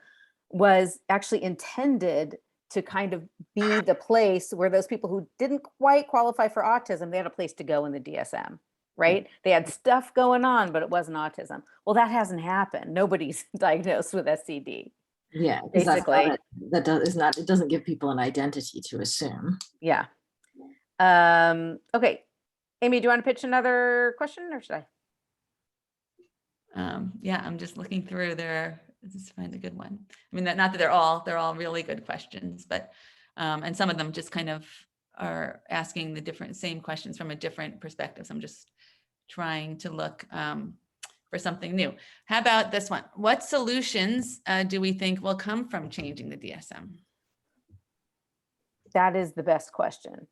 was actually intended to kind of be the place where those people who didn't quite qualify for autism, they had a place to go in the DSM, right? They had stuff going on, but it wasn't autism. Well, that hasn't happened. Nobody's diagnosed with SCD. Yeah, basically. it doesn't give people an identity to assume. Yeah. Okay. Amy, do you want to pitch another question or should I? Yeah, I'm just looking through there. Let's find a good one. I mean, not that they're all really good questions, but and some of them just kind of are asking the same questions from a different perspective. So I'm just trying to look for something new. How about this one? What solutions do we think will come from changing the DSM? That is the best question.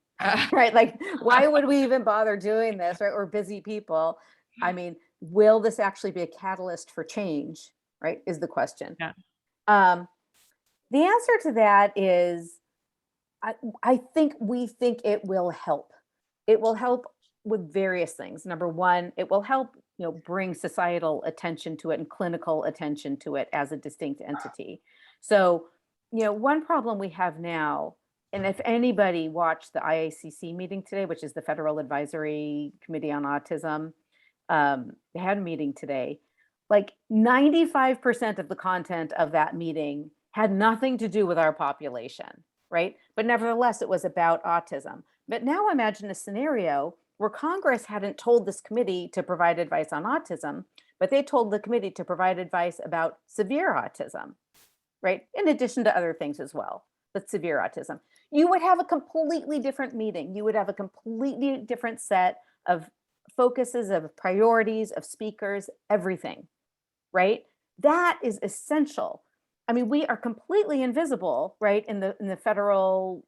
Right? Like, why would we even bother doing this, right? We're busy people. I mean, will this actually be a catalyst for change, right? Is the question. Yeah. The answer to that is, I think we think it will help. It will help with various things. Number one, it will help, bring societal attention to it and clinical attention to it as a distinct entity. So, one problem we have now, and if anybody watched the IACC meeting today, which is the Federal Advisory Committee on Autism, they had a meeting today. Like 95% of the content of that meeting had nothing to do with our population, right? But nevertheless, it was about autism. But now imagine a scenario where Congress hadn't told this committee to provide advice on autism, but they told the committee to provide advice about severe autism, right? In addition to other things as well, but severe autism. You would have a completely different meeting. You would have a completely different set of focuses, of priorities, of speakers, everything, right? That is essential. I mean, we are completely invisible, right, in the federal,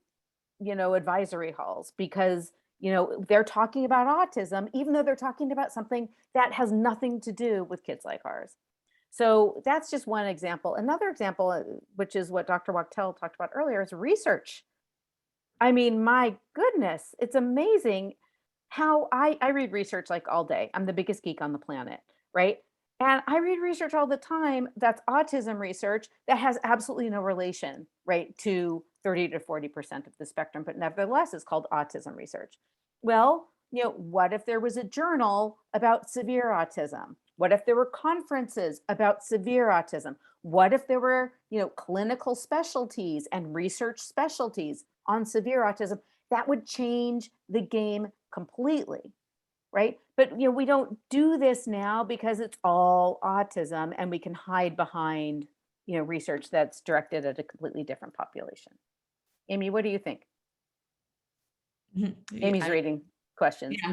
advisory halls because, they're talking about autism, even though they're talking about something that has nothing to do with kids like ours. So that's just one example. Another example, which is what Dr. Wachtel talked about earlier, is research. I mean, my goodness, it's amazing how I read research like all day. I'm the biggest geek on the planet, right? And I read research all the time that's autism research that has absolutely no relation, right, to 30 to 40% of the spectrum, but nevertheless it's called autism research. Well, what if there was a journal about severe autism? What if there were conferences about severe autism? What if there were, clinical specialties and research specialties on severe autism? That would change the game completely, right? But we don't do this now because it's all autism and we can hide behind, research that's directed at a completely different population. Amy, what do you think? Amy's reading questions. Yeah, I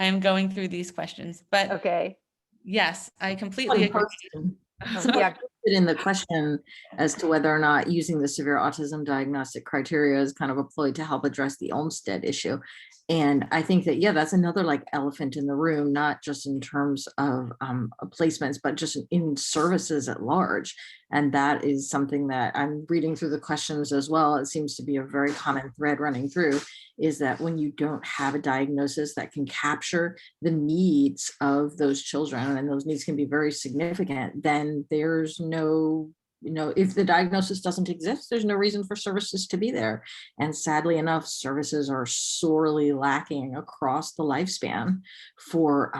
am going through these questions, but Okay. yes, I completely agree. Someone Yeah. posted in the question as to whether or not using the severe autism diagnostic criteria is kind of a ploy to help address the Olmsted issue. And I think that, yeah, that's another like elephant in the room, not just in terms of placements, but just in services at large. And that is something that I'm reading through the questions as well. It seems to be a very common thread running through, is that when you don't have a diagnosis that can capture the needs of those children, and those needs can be very significant, then there's no, if the diagnosis doesn't exist, there's no reason for services to be there. And sadly enough, services are sorely lacking across the lifespan for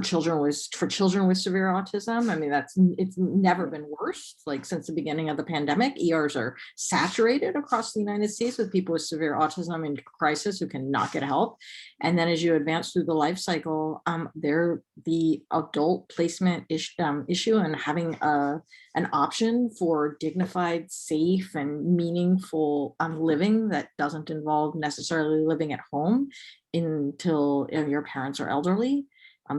children with severe autism. I mean, it's never been worse. Like since the beginning of the pandemic, ERs are saturated across the United States with people with severe autism in crisis who cannot get help. And then as you advance through the life cycle, the adult placement issue and having an option for dignified, safe, and meaningful living that doesn't involve necessarily living at home until your parents are elderly.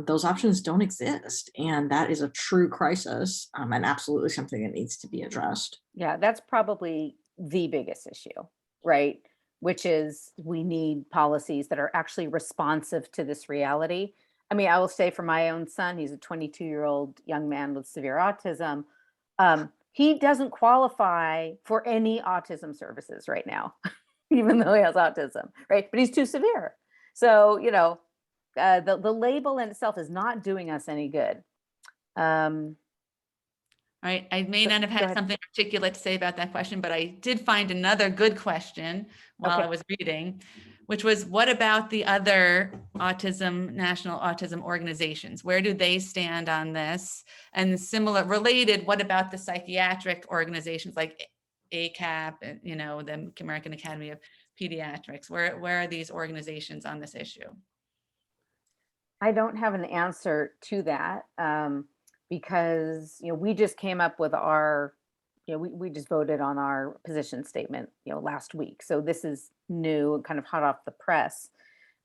Those options don't exist. And that is a true crisis and absolutely something that needs to be addressed. Yeah, that's probably the biggest issue, right? Which is we need policies that are actually responsive to this reality. I mean, I will say for my own son, he's a 22-year-old young man with severe autism. He doesn't qualify for any autism services right now, even though he has autism, right? But he's too severe. So, the label in itself is not doing us any good. All right, I may not have Go had ahead. something articulate to say about that question, but I did find another good question while Okay. I was reading, which was, what about the other national autism organizations? Where do they stand on this? And related, what about the psychiatric organizations like ACAP, the American Academy of Pediatrics? Where are these organizations on this issue? I don't have an answer to that because we just came up with our, we just voted on our position statement last week. So this is new and kind of hot off the press.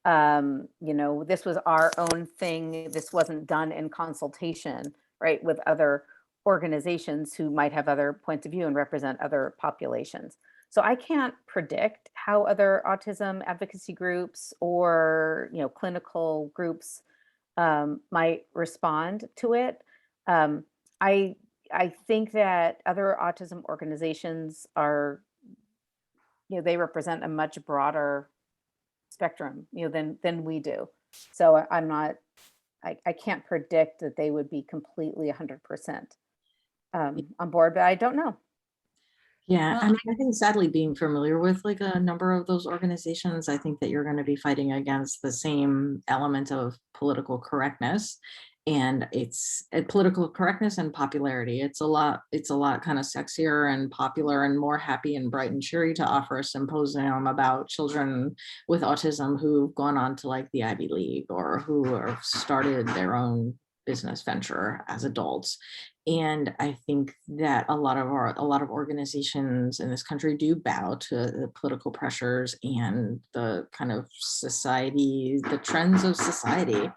This was our own thing. This wasn't done in consultation, right, with other organizations who might have other points of view and represent other populations. So I can't predict how other autism advocacy groups or clinical groups might respond to it. I think that other autism organizations are, they represent a much broader spectrum, than we do. So I can't predict that they would be completely 100% on board, but I don't know. Yeah, Well, I mean, I think sadly being familiar with like a number of those organizations, I think that you're going to be fighting against the same element of political correctness. And it's political correctness and popularity. It's a lot kind of sexier and popular and more happy and bright and cheery to offer a symposium about children with autism who've gone on to like the Ivy League or who have started their own business venture as adults. And I think that a lot of organizations in this country do bow to the political pressures and the kind of the trends of society.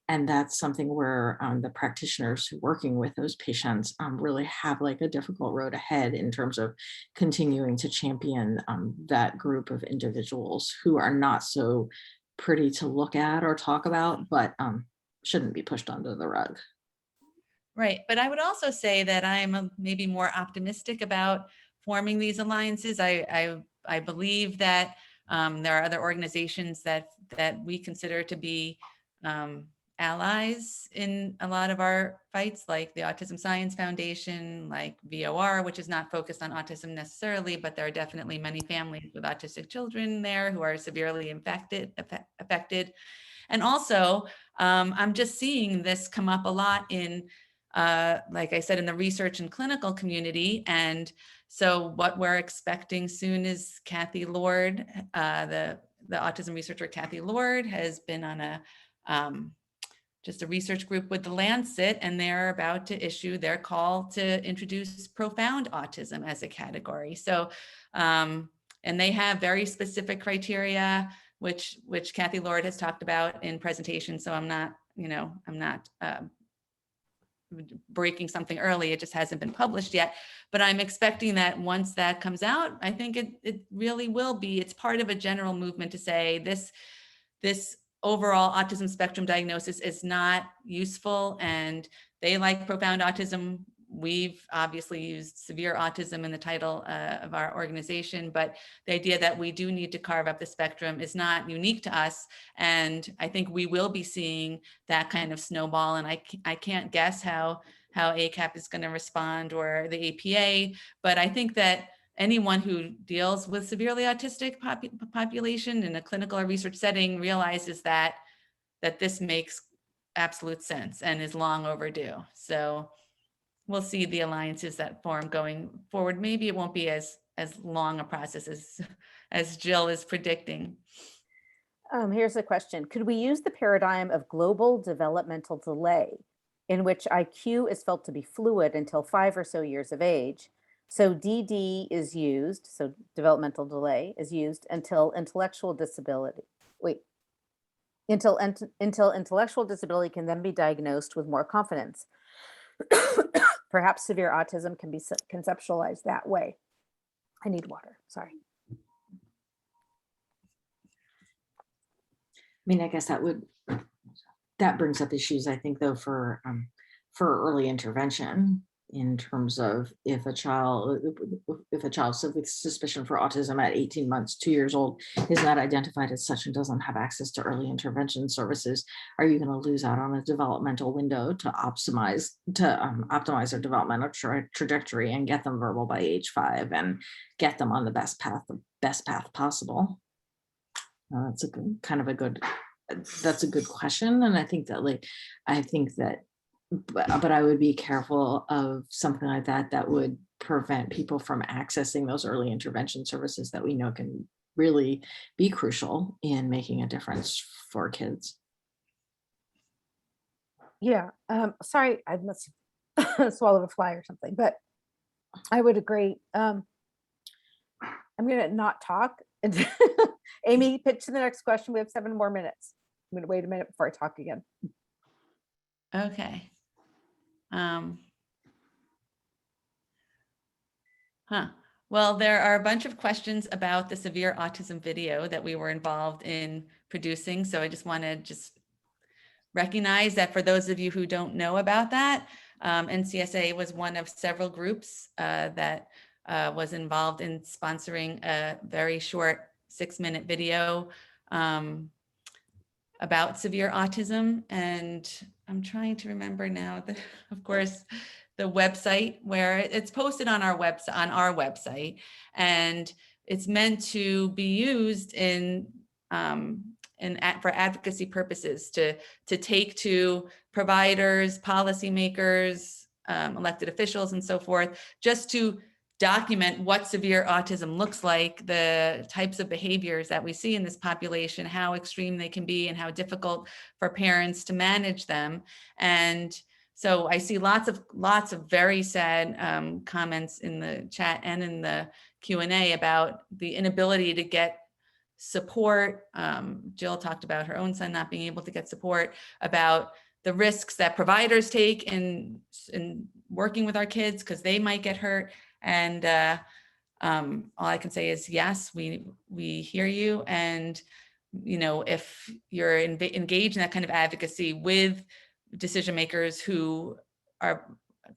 And that's something where the practitioners working with those patients really have like a difficult road ahead in terms of continuing to champion that group of individuals who are not so pretty to look at or talk about, but shouldn't be pushed under the rug. Right. But I would also say that I'm maybe more optimistic about forming these alliances. I believe that there are other organizations that we consider to be allies in a lot of our fights, like the Autism Science Foundation, like VOR, which is not focused on autism necessarily, but there are definitely many families with autistic children there who are severely affected. And also, I'm just seeing this come up a lot in, like I said, in the research and clinical community. And so what we're expecting soon is Kathy Lord, the autism researcher Kathy Lord has been on a just a research group with the Lancet, and they're about to issue their call to introduce profound autism as a category. So, and they have very specific criteria, which Kathy Lord has talked about in presentation. So I'm not, I'm not breaking something early. It just hasn't been published yet, but I'm expecting that once that comes out, I think it really will be, it's part of a general movement to say this overall autism spectrum diagnosis is not useful, and they like profound autism. We've obviously used severe autism in the title of our organization, but the idea that we do need to carve up the spectrum is not unique to us. And I think we will be seeing that kind of snowball. And I can't guess how ACAP is going to respond, or the APA, but I think that anyone who deals with severely autistic population in a clinical or research setting realizes that this makes absolute sense and is long overdue. So we'll see the alliances that form going forward. Maybe it won't be as long a process as Jill is predicting. Here's a question. Could we use the paradigm of global developmental delay, in which IQ is felt to be fluid until 5 or so years of age? So DD is used, so developmental delay is used until intellectual disability. Until intellectual disability can then be diagnosed with more confidence. Perhaps severe autism can be conceptualized that way. I need water, sorry. I mean, I guess that brings up issues, I think, though, for early intervention, in terms of if a child with suspicion for autism at 18 months, 2 years old, is not identified as such and doesn't have access to early intervention services, are you going to lose out on a developmental window to optimize their developmental trajectory and get them verbal by age 5 and get them on the best path possible? That's a good question, and I think that but I would be careful of something like that would prevent people from accessing those early intervention services that we know can really be crucial in making a difference for kids. Yeah, sorry, I must have swallowed a fly or something, but I would agree. I'm gonna not talk. Amy, pitch to the next question. We have 7 more minutes. I'm gonna wait a minute before I talk again. Okay. Well, there are a bunch of questions about the severe autism video that we were involved in producing. So I just want to recognize that for those of you who don't know about that, NCSA was one of several groups that was involved in sponsoring a very short 6-minute video about severe autism. And I'm trying to remember now that, of course, the website where it's posted on our website, and it's meant to be used for advocacy purposes, to take to providers, policymakers, elected officials, and so forth, just to document what severe autism looks like, the types of behaviors that we see in this population, how extreme they can be, and how difficult for parents to manage them. And so I see lots of very sad comments in the chat and in the Q&A about the inability to get support. Jill talked about her own son not being able to get support, about the risks that providers take in working with our kids because they might get hurt. And all I can say is, yes, we hear you. And, if you're engaged in that kind of advocacy with decision makers who are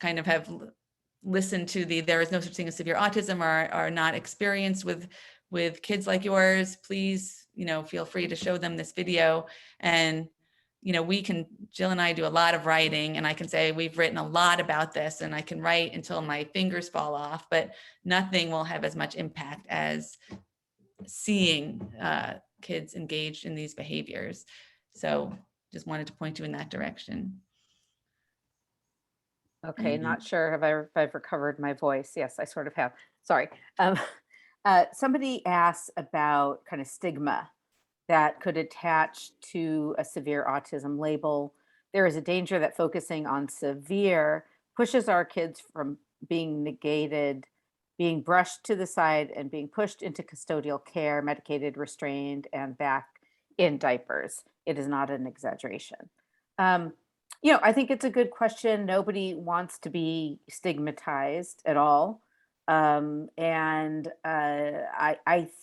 have listened to there is no such thing as severe autism, or are not experienced with kids like yours, please, feel free to show them this video. And, you know, Jill and I do a lot of writing, and I can say we've written a lot about this, and I can write until my fingers fall off, but nothing will have as much impact as seeing kids engaged in these behaviors. So just wanted to point you in that direction. Okay, not sure if I've recovered my voice. Yes, I sort of have. Sorry. Somebody asked about kind of stigma that could attach to a severe autism label. There is a danger that focusing on severe pushes our kids from being negated, being brushed to the side, and being pushed into custodial care, medicated, restrained, and back in diapers. It is not an exaggeration. You know, I think it's a good question. Nobody wants to be stigmatized at all. I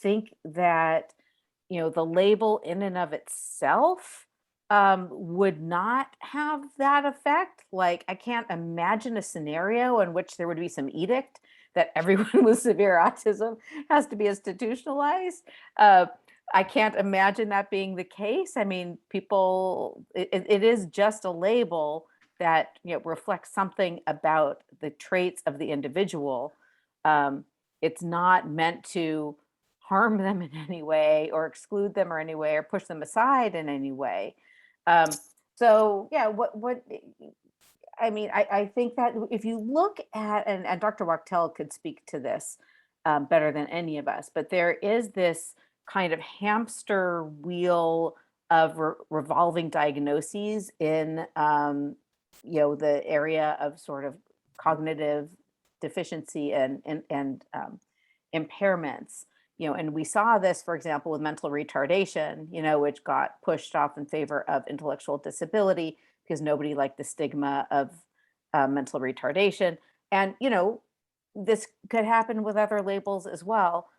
think that, you know, the label in and of itself would not have that effect. Like, I can't imagine a scenario in which there would be some edict that everyone with severe autism has to be institutionalized. I can't imagine that being the case. I mean, people, it is just a label that, you know, reflects something about the traits of the individual. It's not meant to harm them in any way or exclude them or any way or push them aside in any way. So yeah, I mean, I think that if you look at, and Dr. Wachtel could speak to this better than any of us, but there is this kind of hamster wheel of revolving diagnoses in, you know, the area of sort of cognitive deficiency and impairments. You know, and we saw this, for example, with mental retardation, you know, which got pushed off in favor of intellectual disability because nobody liked the stigma of mental retardation. And, you know, this could happen with other labels as well.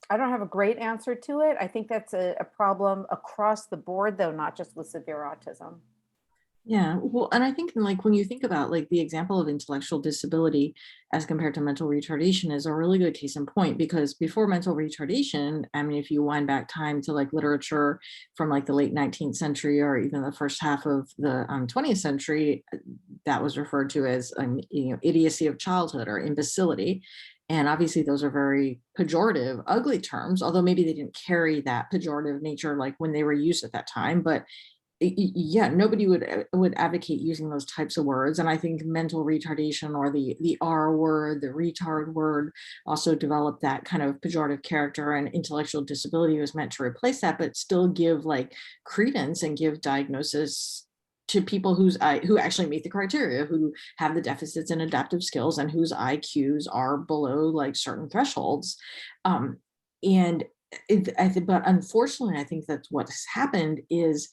I don't have a great answer to it. I think that's a problem across the board, though, not just with severe autism. Yeah, well, and I think like when you think about like the example of intellectual disability as compared to mental retardation is a really good case in point, because before mental retardation, I mean, if you wind back time to like literature from like the late 19th century or even the first half of the 20th century, that was referred to as you know, idiocy of childhood or imbecility. And obviously those are very pejorative, ugly terms, although maybe they didn't carry that pejorative nature like when they were used at that time. But yeah, nobody would advocate using those types of words. And I think mental retardation or the R word, the retard word also developed that kind of pejorative character, and intellectual disability was meant to replace that, but still give like credence and give diagnosis to people who actually meet the criteria, who have the deficits in adaptive skills and whose IQs are below like certain thresholds. And but unfortunately, I think that's what's happened is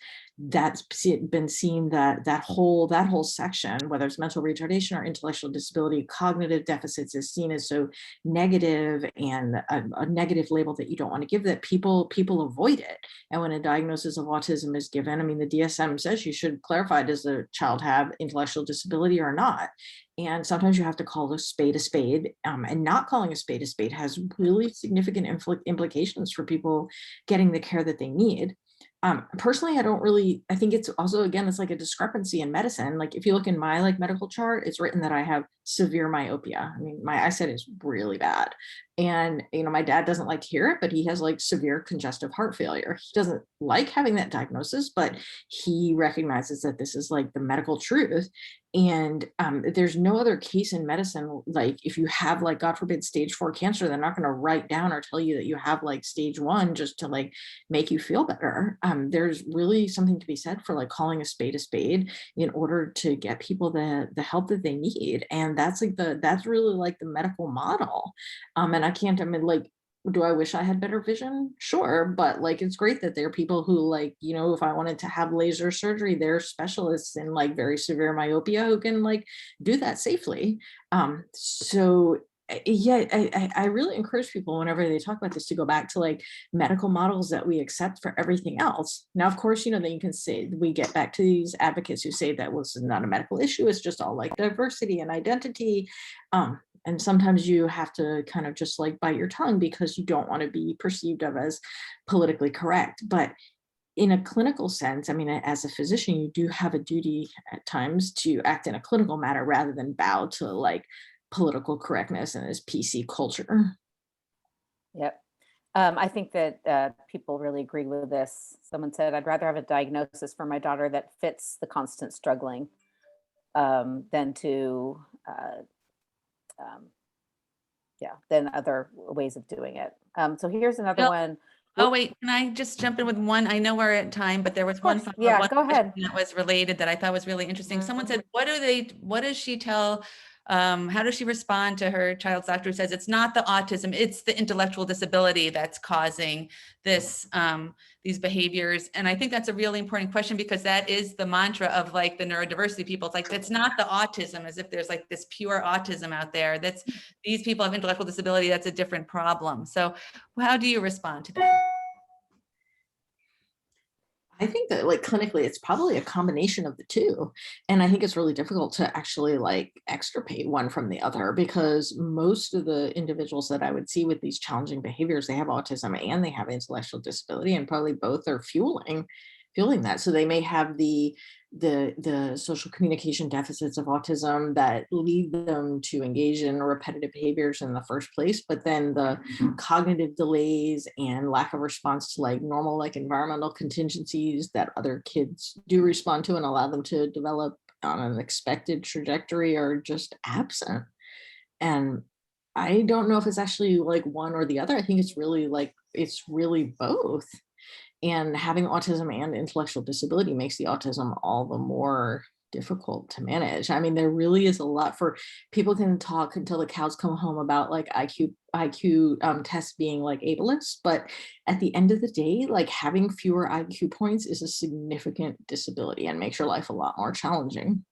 that's been seen that that whole section, whether it's mental retardation or intellectual disability, cognitive deficits, is seen as so negative and a negative label that you don't want to give, that people avoid it. And when a diagnosis of autism is given, I mean, the DSM says you should clarify, does the child have intellectual disability or not? And sometimes you have to call a spade, and not calling a spade has really significant implications for people getting the care that they need. Personally, I think it's also, again, it's like a discrepancy in medicine. Like if you look in my like medical chart, it's written that I have severe myopia. I mean, my eyesight is really bad. And, you know, my dad doesn't like to hear it, but he has like severe congestive heart failure. He doesn't like having that diagnosis, but he recognizes that this is like the medical truth. And there's no other case in medicine, like if you have like, God forbid, stage 4 cancer, they're not going to write down or tell you that you have like stage 1 just to like make you feel better. There's really something to be said for like calling a spade in order to get people the help that they need. And that's like that's really like the medical model. And I mean, like, do I wish I had better vision? Sure. But like, it's great that there are people who, like, you know, if I wanted to have laser surgery, there are specialists in like very severe myopia who can like do that safely. So yeah, I really encourage people whenever they talk about this to go back to like medical models that we accept for everything else. Now, of course, you know, then you can say, we get back to these advocates who say that, well, this is not a medical issue, it's just all like diversity and identity. And sometimes you have to kind of just like bite your tongue because you don't want to be perceived of as politically correct. But in a clinical sense, I mean, as a physician, you do have a duty at times to act in a clinical manner rather than bow to like political correctness and this PC culture. Yep. I think that people really agree with this. Someone said, I'd rather have a diagnosis for my daughter that fits the constant struggling than to, yeah, than other ways of doing it. So here's another Bill, one. oh, wait, can I just jump in with one? I know we're at time, but there was one course. follow-up, Yeah, one go ahead. question that was related that I thought was really interesting. Someone said, what does she tell, how does she respond to her child's doctor who says it's not the autism, it's the intellectual disability that's causing this, these behaviors? And I think that's a really important question, because that is the mantra of like the neurodiversity people. It's like, that's not the autism, as if there's like this pure autism out there. That's, these people have intellectual disability, that's a different problem. So how do you respond to that? I think that like clinically, it's probably a combination of the two. And I think it's really difficult to actually like extirpate one from the other, because most of the individuals that I would see with these challenging behaviors, they have autism and they have intellectual disability, and probably both are fueling that. So they may have the social communication deficits of autism that lead them to engage in repetitive behaviors in the first place, but then the cognitive delays and lack of response to like normal like environmental contingencies that other kids do respond to and allow them to develop on an expected trajectory are just absent. And I don't know if it's actually like one or the other. I think it's really both. And having autism and intellectual disability makes the autism all the more difficult to manage. I mean, there really is a lot for people can talk until the cows come home about like IQ tests being like ableist, but at the end of the day, like having fewer IQ points is a significant disability and makes your life a lot more challenging.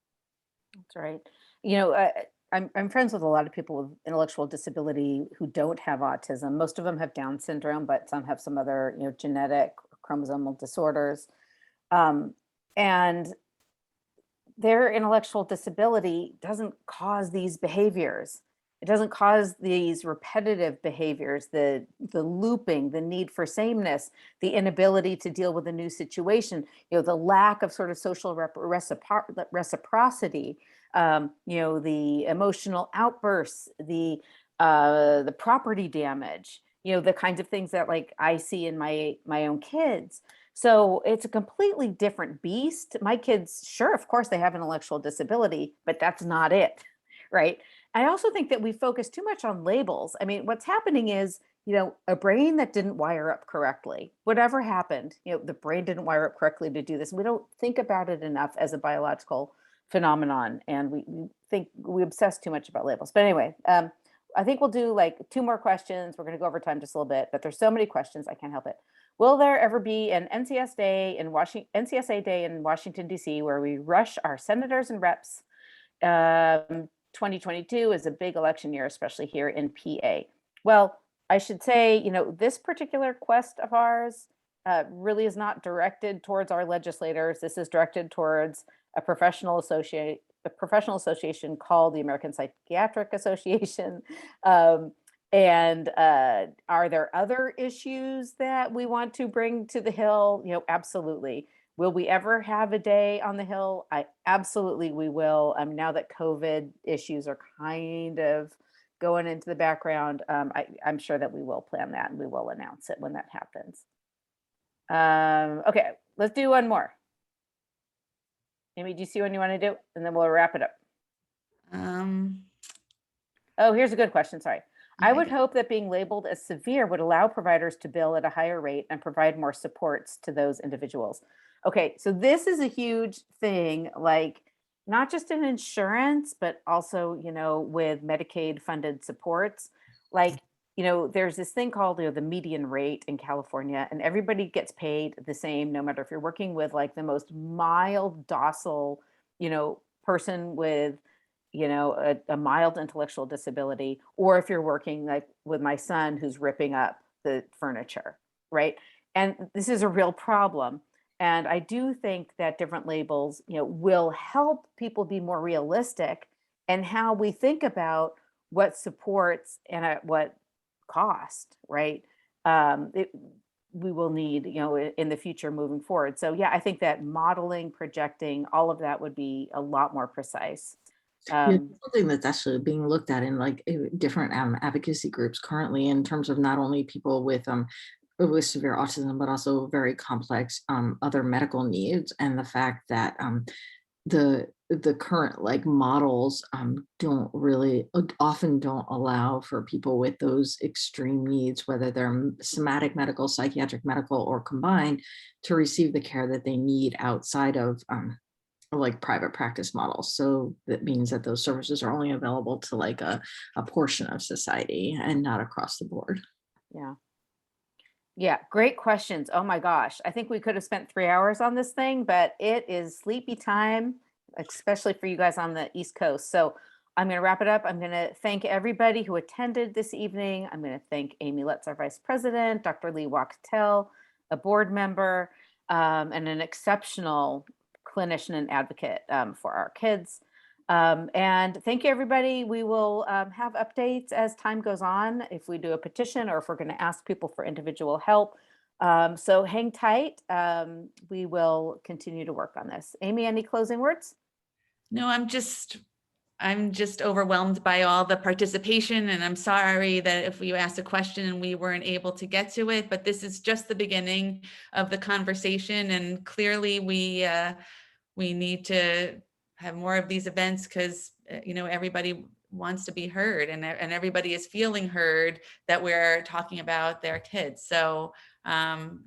That's right. You know, I'm friends with a lot of people with intellectual disability who don't have autism. Most of them have Down syndrome, but some have some other, genetic chromosomal disorders. And their intellectual disability doesn't cause these behaviors. It doesn't cause these repetitive behaviors, the looping, the need for sameness, the inability to deal with a new situation, the lack of sort of social reciprocity, the emotional outbursts, the property damage, the kinds of things that like I see in my own kids. So it's a completely different beast. My kids, sure, of course, they have intellectual disability, but that's not it, right? I also think that we focus too much on labels. I mean, what's happening is, a brain that didn't wire up correctly, whatever happened, the brain didn't wire up correctly to do this. We don't think about it enough as a biological phenomenon, and we think we obsess too much about labels. But anyway, I think we'll do like 2 more questions. We're going to go over time just a little bit, but there's so many questions, I can't help it. Will there ever be an NCSA Day in Washington, D.C., where we rush our senators and reps? 2022 is a big election year, especially here in PA. Well, I should say, this particular quest of ours really is not directed towards our legislators. This is directed towards a professional association called the American Psychiatric Association. And are there other issues that we want to bring to the Hill? Absolutely. Will we ever have a day on the Hill? Absolutely we will. Now that COVID issues are kind of going into the background, I'm sure that we will plan that and we will announce it when that happens. Okay, let's do one more. Amy, do you see one you want to do? And then we'll wrap it up. Oh, here's a good question. Sorry. I would hope that being labeled as severe would allow providers to bill at a higher rate and provide more supports to those individuals. Okay, so this is a huge thing, like not just in insurance, but also, with Medicaid funded supports. Like, there's this thing called the median rate in California, and everybody gets paid the same, no matter if you're working with like the most mild, docile, person with a mild intellectual disability, or if you're working like with my son who's ripping up the furniture, right? And this is a real problem. And I do think that different labels, will help people be more realistic in how we think about what supports and at what cost, right? we will need, in the future moving forward. So yeah, I think that modeling, projecting, all of that would be a lot more precise. Yeah, something that's actually being looked at in like different advocacy groups currently, in terms of not only people with severe autism, but also very complex other medical needs, and the fact that the current like models don't really often don't allow for people with those extreme needs, whether they're somatic medical, psychiatric medical, or combined, to receive the care that they need outside of like private practice models. So that means that those services are only available to like a portion of society and not across the board. Yeah. Yeah, great questions. Oh my gosh. I think we could have spent 3 hours on this thing, but it is sleepy time, especially for you guys on the East Coast. So I'm going to wrap it up. I'm going to thank everybody who attended this evening. I'm going to thank Amy Letts, our Vice President, Dr. Lee Wachtel, a board member, and an exceptional clinician and advocate for our kids. And thank you, everybody. We will have updates as time goes on, if we do a petition or if we're going to ask people for individual help. So hang tight. We will continue to work on this. Amy, any closing words? No, I'm just overwhelmed by all the participation, and I'm sorry that if you asked a question and we weren't able to get to it, but this is just the beginning of the conversation. And clearly we need to have more of these events, because everybody wants to be heard, and everybody is feeling heard that we're talking about their kids. So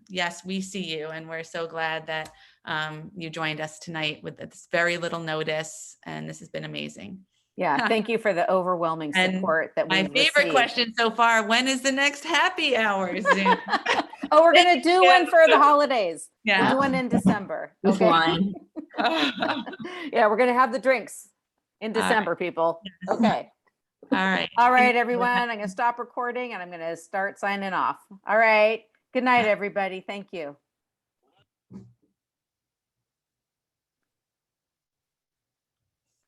yes, we see you, and we're so glad that you joined us tonight with this very little notice, and this has been amazing. Yeah, thank you for the overwhelming support that we've My favorite received. question so far: when is the next happy hour Zoom? Oh, we're gonna do one for the holidays. Yeah. We'll do one in December. With Okay. wine. Yeah, we're gonna have the drinks in December, people. Okay. All right. All right, everyone. I'm gonna stop recording and I'm gonna start signing off. All right. Good night, everybody. Thank you.